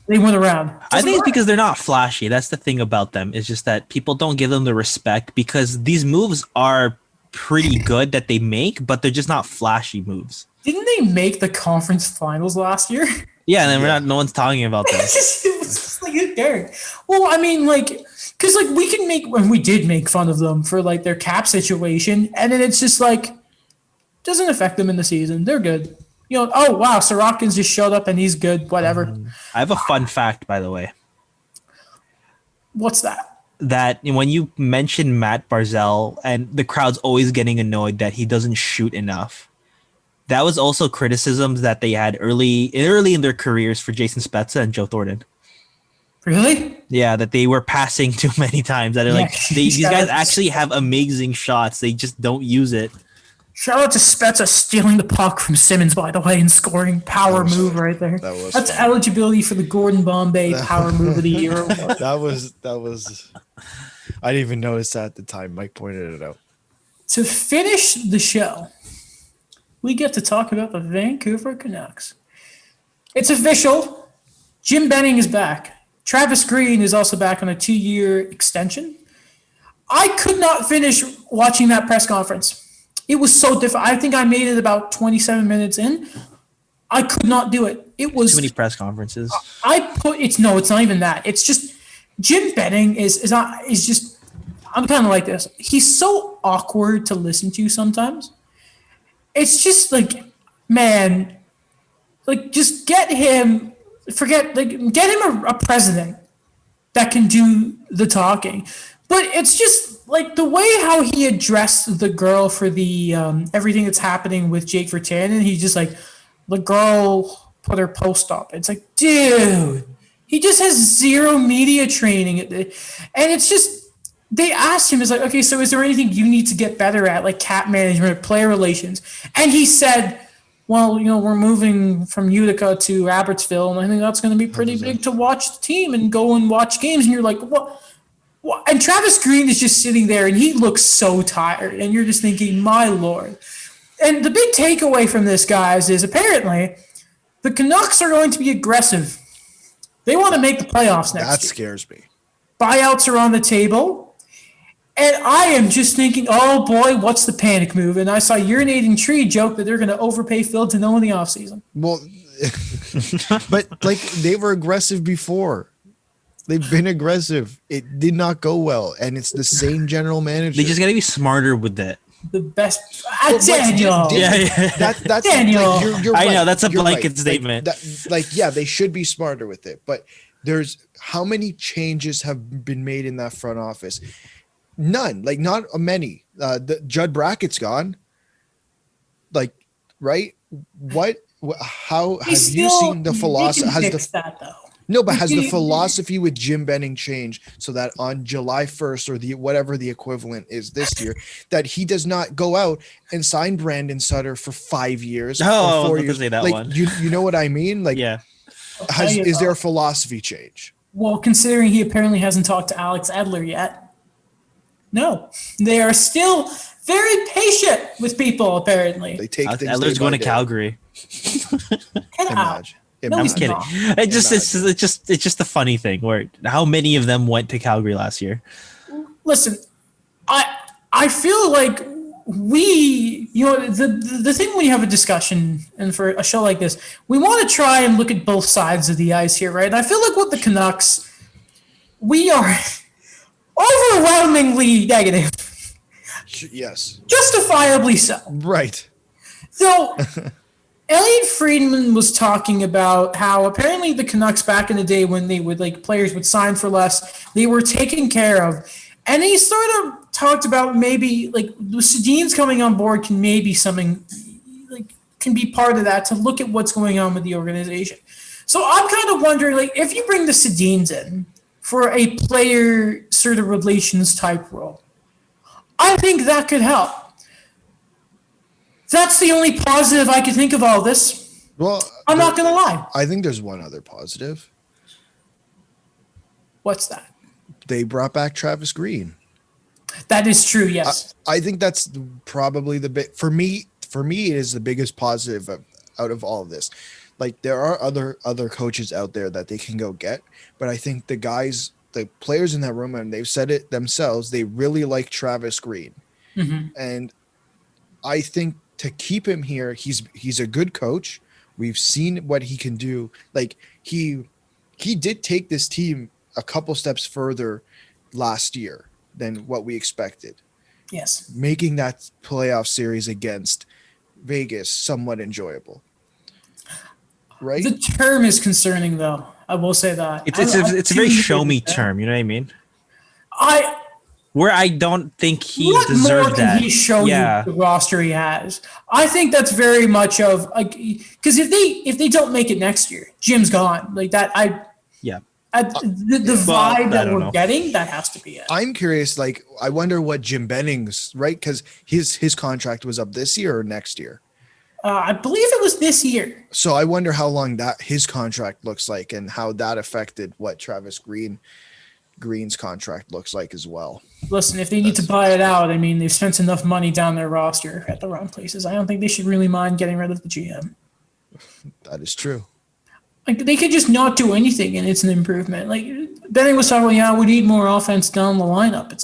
They went around. I think it's because they're not flashy. That's the thing about them. It's just that people don't give them the respect because these moves are pretty good that they make, but they're just not flashy moves. Didn't they make the conference finals last year? Yeah, and then no one's talking about that. It was just like, who cared? Well, I mean, like, because like we did make fun of them for like their cap situation, and then it's just like doesn't affect them in the season. They're good. You know, oh, wow, Sorokin's just showed up and he's good, whatever. I have a fun fact, by the way. What's that? That when you mention Matt Barzal and the crowd's always getting annoyed that he doesn't shoot enough, that was also criticisms that they had early in their careers for Jason Spezza and Joe Thornton. Really? Yeah, that they were passing too many times. That these guys actually have amazing shots. They just don't use it. Shout out to Spezza stealing the puck from Simmons, by the way, and scoring power move right there. That's fun. Eligibility for the Gordon Bombay power move of the year. That was. I didn't even notice that at the time. Mike pointed it out. To finish the show, we get to talk about the Vancouver Canucks. It's official. Jim Benning is back. Travis Green is also back on a 2-year extension. I could not finish watching that press conference. It was so different. I think I made it about 27 minutes in. I could not do it. It was too many press conferences. It's not even that. It's just Jim Benning is just. I'm kind of like this. He's so awkward to listen to sometimes. It's just like, man, like just get him. Get him a president that can do the talking. But it's just like the way how he addressed the girl for the everything that's happening with Jake Virtanen. He's just like, the girl put her post up. It's like, dude, he just has zero media training. And it's just, they asked him, it's like, okay, so is there anything you need to get better at, like cap management or player relations? And he said, well, you know, we're moving from Utica to Abbotsford, and I think that's going to be pretty big to watch the team and go and watch games. And you're like, what? And Travis Green is just sitting there, and he looks so tired. And you're just thinking, my Lord. And the big takeaway from this, guys, is apparently the Canucks are going to be aggressive. They want to make the playoffs next year. That scares me. Buyouts are on the table. And I am just thinking, oh, boy, what's the panic move? And I saw Urinating Tree joke that they're going to overpay Phil Deneau in the offseason. Well, but, like, they were aggressive before. They've been aggressive. It did not go well, and it's the same general manager. They just got to be smarter with that. the best. Well, Daniel. That's Daniel. Like, you're I right. know that's a You're blanket right. statement. Yeah, they should be smarter with it. But there's how many changes have been made in that front office? None. Like not many. The Judd Brackett's gone. Like, right? How have you seen the philosophy? Has the philosophy with Jim Benning changed so that on July 1st or whatever the equivalent is this year, that he does not go out and sign Brandon Sutter for 5 years or 4 years? You know what I mean? Like, yeah. Is there a philosophy change? Well, considering he apparently hasn't talked to Alex Edler yet, no, they are still very patient with people. Apparently, They take things. Edler's going to Calgary. Get out. I'm just kidding. It's just a funny thing where how many of them went to Calgary last year? Listen, I feel like the thing when you have a discussion and for a show like this, we want to try and look at both sides of the ice here, right? And I feel like with the Canucks, we are overwhelmingly negative. Yes. Justifiably so. Right. So Elliot Friedman was talking about how apparently the Canucks back in the day when they would players would sign for less, they were taken care of. And he sort of talked about maybe the Sedin's coming on board can maybe something can be part of that to look at what's going on with the organization. So I'm kind of wondering if you bring the Sedins in for a player sort of relations type role, I think that could help. That's the only positive I can think of all this. Well, I'm not going to lie. I think there's one other positive. What's that? They brought back Travis Green. That is true, yes. I think that's probably the bit for me. For me, it is the biggest positive out of all of this. There are other coaches out there that they can go get, but I think the players in that room, and they've said it themselves, they really like Travis Green, and I think to keep him here, he's a good coach. We've seen what he can do. He did take this team a couple steps further last year than what we expected. Yes. Making that playoff series against Vegas somewhat enjoyable. Right? The term is concerning, though. I will say that. It's a very show me term, you know what I mean? Where I don't think he deserved that. He showed you the roster he has. I think that's very much of because if they don't make it next year, Jim's gone. The vibe that we're getting, that has to be it. I'm curious. I wonder what Jim Benning's right because his contract was up this year or next year. I believe it was this year. So I wonder how long that his contract looks like and how that affected what Travis Green's contract looks like as well. Listen, if they need to buy it out, I mean, they've spent enough money down their roster at the wrong places. I don't think they should really mind getting rid of the GM. That is true. They could just not do anything, and it's an improvement. Benny was talking about, we need more offense down the lineup. It's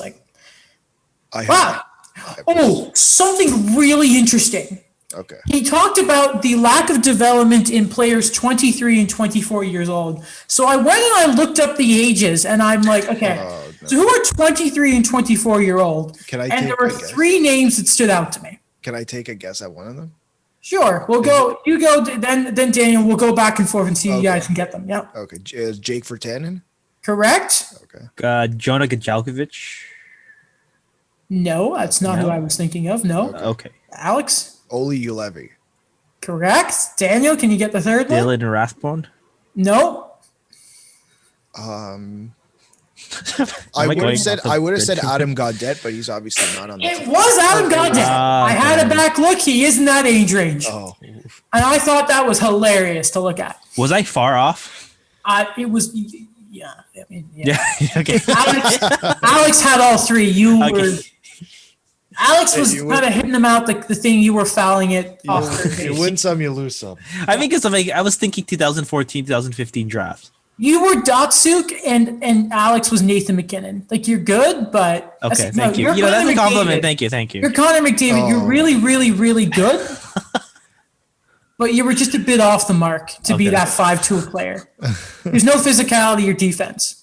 something really interesting. Okay. He talked about the lack of development in players 23 and 24 years old. So I went and I looked up the ages, and I'm like, okay, so who are 23 and 24-year-old? And there were three names that stood out to me. Can I take a guess at one of them? Sure. We'll go. You go. Then Daniel. We'll go back and forth and see if you guys can get them. Yeah. Okay. Is Jake Virtanen? Correct. Okay. Jonah Gajalkovich? No, that's not who I was thinking of. No. Okay. Alex? Oli Ulevi. Correct. Daniel, can you get the third one? Dylan Rathbone? No. I would have said Adam Gaudette, but he's obviously not on the team. It was Adam Gaudette. I had a back look. He is in that age range. Oh. And I thought that was hilarious to look at. Was I far off? It was, yeah. I mean, yeah. Okay. Alex had all three. You were. Alex was kind of hitting them out the thing you were fouling it off. You win some, you lose some. I mean, because I was thinking 2014, 2015 draft. You were Datsuk and Alex was Nathan MacKinnon. You're good, but okay, thank you. That's a compliment. Thank you. You're Connor McDavid. You're really, really, really good. But you were just a bit off the mark to be that 5'2" player. There's no physicality or defense.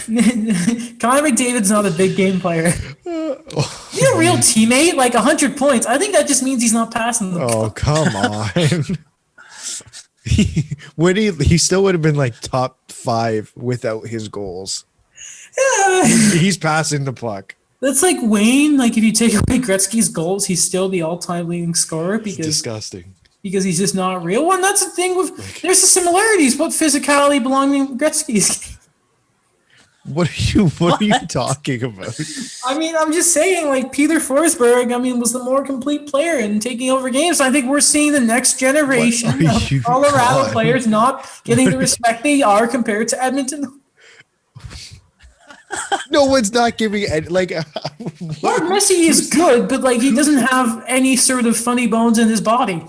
Connor McDavid's not a big game player. He's a real teammate, like 100 points. I think that just means he's not passing the ball. Oh, come on. He still would have been like top 5 without his goals. Yeah. He's passing the puck. That's like Wayne. Like if you take away Gretzky's goals, he's still the all-time leading scorer It's disgusting. because he's just not real. Well, and that's the thing with there's the similarities, but physicality belonging to Gretzky's. What are you talking about? I mean, I'm just saying, like Peter Forsberg, I mean, was the more complete player in taking over games. I think we're seeing the next generation of Colorado players not getting the respect they are compared to Edmonton. No one's not giving like. Mark Messier is good, but like he doesn't have any sort of funny bones in his body.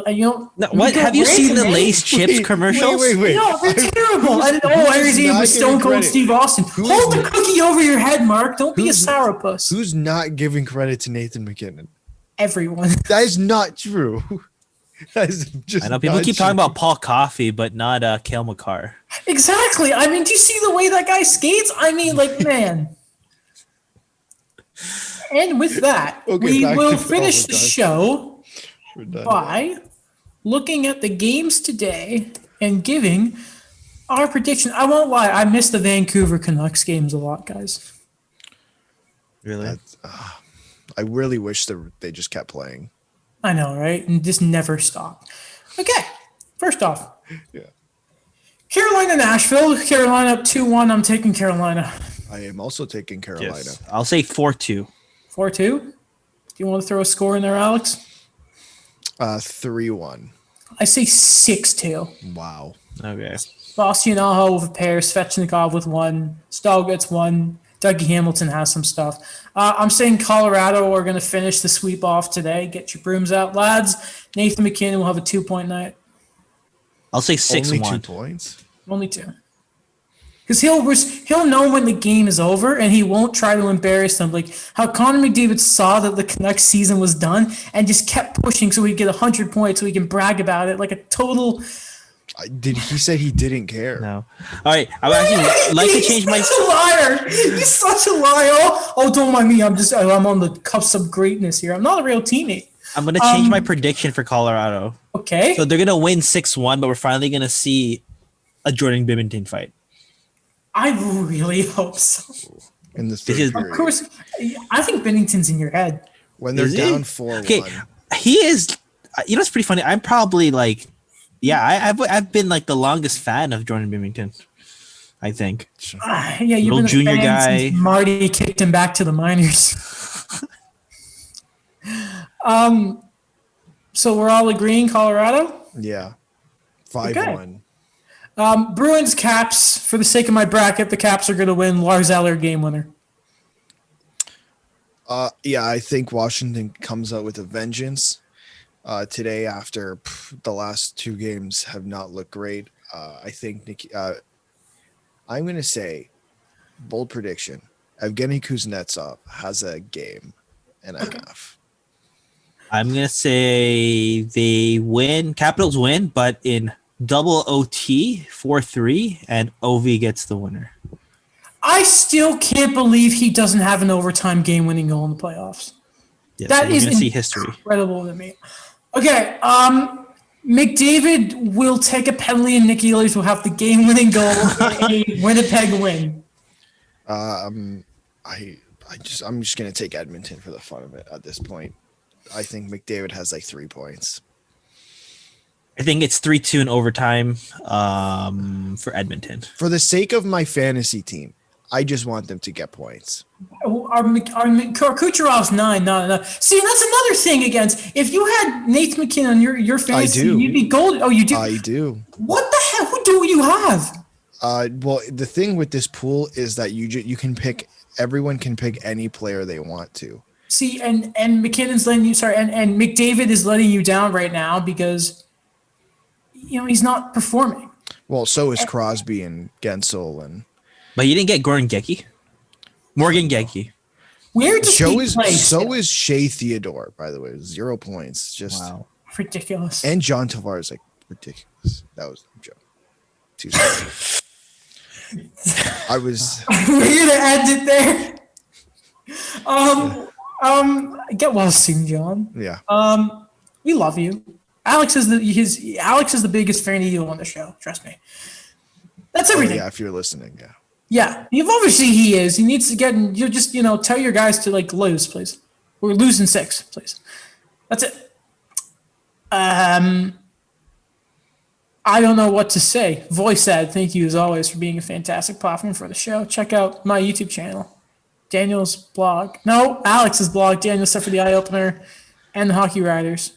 You know, No, what have you seen the Lay's chips commercials? Wait. No, they're terrible. I was even with Stone Cold Steve Austin. Hold the cookie over your head, Mark. Don't be a sourpuss. Who's not giving credit to Nathan MacKinnon? Everyone. That is not true. That is just. I know people keep talking about Paul Coffey, but not Cale Makar. Exactly. I mean, do you see the way that guy skates? I mean, like, man. And with that, we will finish the show by looking at the games today and giving our prediction. I won't lie, I miss the Vancouver Canucks games a lot, guys. Really? I really wish they just kept playing. I know, right? And just never stop. Okay, first off. Yeah. Carolina, Nashville. Carolina up 2-1. I'm taking Carolina. I am also taking Carolina. Yes. I'll say 4-2. 4-2? Do you want to throw a score in there, Alex? 3-1. I say 6-2. Wow. Okay. Boston-Aho with a pair. Svechnikov with 1. Stahl gets 1. Dougie Hamilton has some stuff. I'm saying Colorado are going to finish the sweep off today. Get your brooms out, lads. Nathan MacKinnon will have a 2-point night. I'll say 6-1. Only 2 points? Only 2. Because he'll know when the game is over, and he won't try to embarrass them. Like how Connor McDavid saw that the Canucks season was done and just kept pushing so he'd get 100 points so he can brag about it like a total. He said he didn't care. No. All right. I would actually like to change my. He's such a liar. He's such a liar. Oh, don't mind me. I'm on the cuffs of greatness here. I'm not a real teammate. I'm going to change my prediction for Colorado. Okay. So they're going to win 6-1, but we're finally going to see a Jordan Binnington fight. I really hope so. In the third period. Of course, I think Binnington's in your head. When they're down 4-1. Okay, he is. You know, it's pretty funny. I'm probably like, I've been like the longest fan of Jordan Binnington. I think. Yeah, you've Little been a junior fan guy. since Marty kicked him back to the minors. So we're all agreeing Colorado? Yeah. 5-1. Bruins, Caps. For the sake of my bracket, the Caps are going to win. Lars Eller game winner. Yeah, I think Washington comes out with a vengeance today after the last 2 games have not looked great. I think I'm going to say, bold prediction, Evgeny Kuznetsov has a game and a half. I'm going to say they win. Capitals win, but in double OT 4-3, and OV gets the winner. I still can't believe he doesn't have an overtime game-winning goal in the playoffs. Yes, That so is see history. Incredible to me. Okay, McDavid will take a penalty, and Nick Ehlers will have the game-winning goal in a Winnipeg win. I'm just gonna take Edmonton for the fun of it at this point. I think McDavid has like 3 points. I think it's 3-2 in overtime for Edmonton. For the sake of my fantasy team, I just want them to get points. Our Kucherov's 9, not enough. See, that's another thing against. If you had Nate McKinnon on your fantasy, I do. You'd be gold. Oh, you do? I do. What the hell? Who do you have? Well, the thing with this pool is that you can pick. Everyone can pick any player they want to. See, and McKinnon's letting you. Sorry, and McDavid is letting you down right now because he's not performing. Well, so is Crosby and Gensel But you didn't get Morgan Geekie. Where does he play? So is Shea Theodore, by the way. 0 points. Just wow. Ridiculous. And John Tavares, like ridiculous. That was a joke. Too sorry. I was. We're gonna end it there. Get well soon, John. Yeah. We love you. Alex is the biggest fan of you on the show. Trust me. That's everything. Yeah, if you're listening, yeah. Yeah, obviously he is. He needs to get in. You just tell your guys to lose, please. We're losing 6, please. That's it. I don't know what to say. Voice said, thank you as always for being a fantastic platform for the show. Check out my YouTube channel, Daniel's blog. No, Alex's blog, Daniel's stuff for the Eye Opener and the Hockey Riders.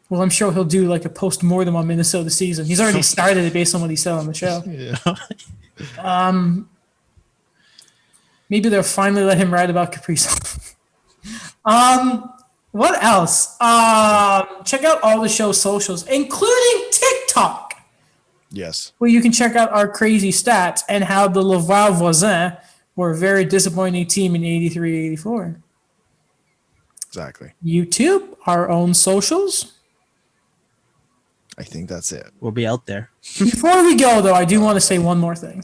Well, I'm sure he'll do a post-mortem on Minnesota season. He's already started it based on what he said on the show. Yeah. Maybe they'll finally let him write about Kaprizov. What else? Check out all the show's socials, including TikTok, Yes. where you can check out our crazy stats and how the Laval Voisins were a very disappointing team in 83-84. Exactly. YouTube, our own socials. I think that's it. We'll be out there. Before we go, though, I do want to say one more thing.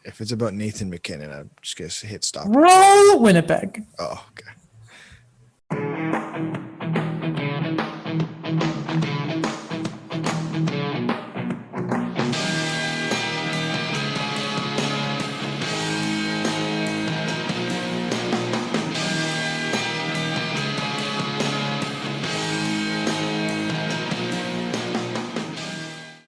If it's about Nathan MacKinnon, I'm just gonna hit stop. Roll Winnipeg. Oh, okay.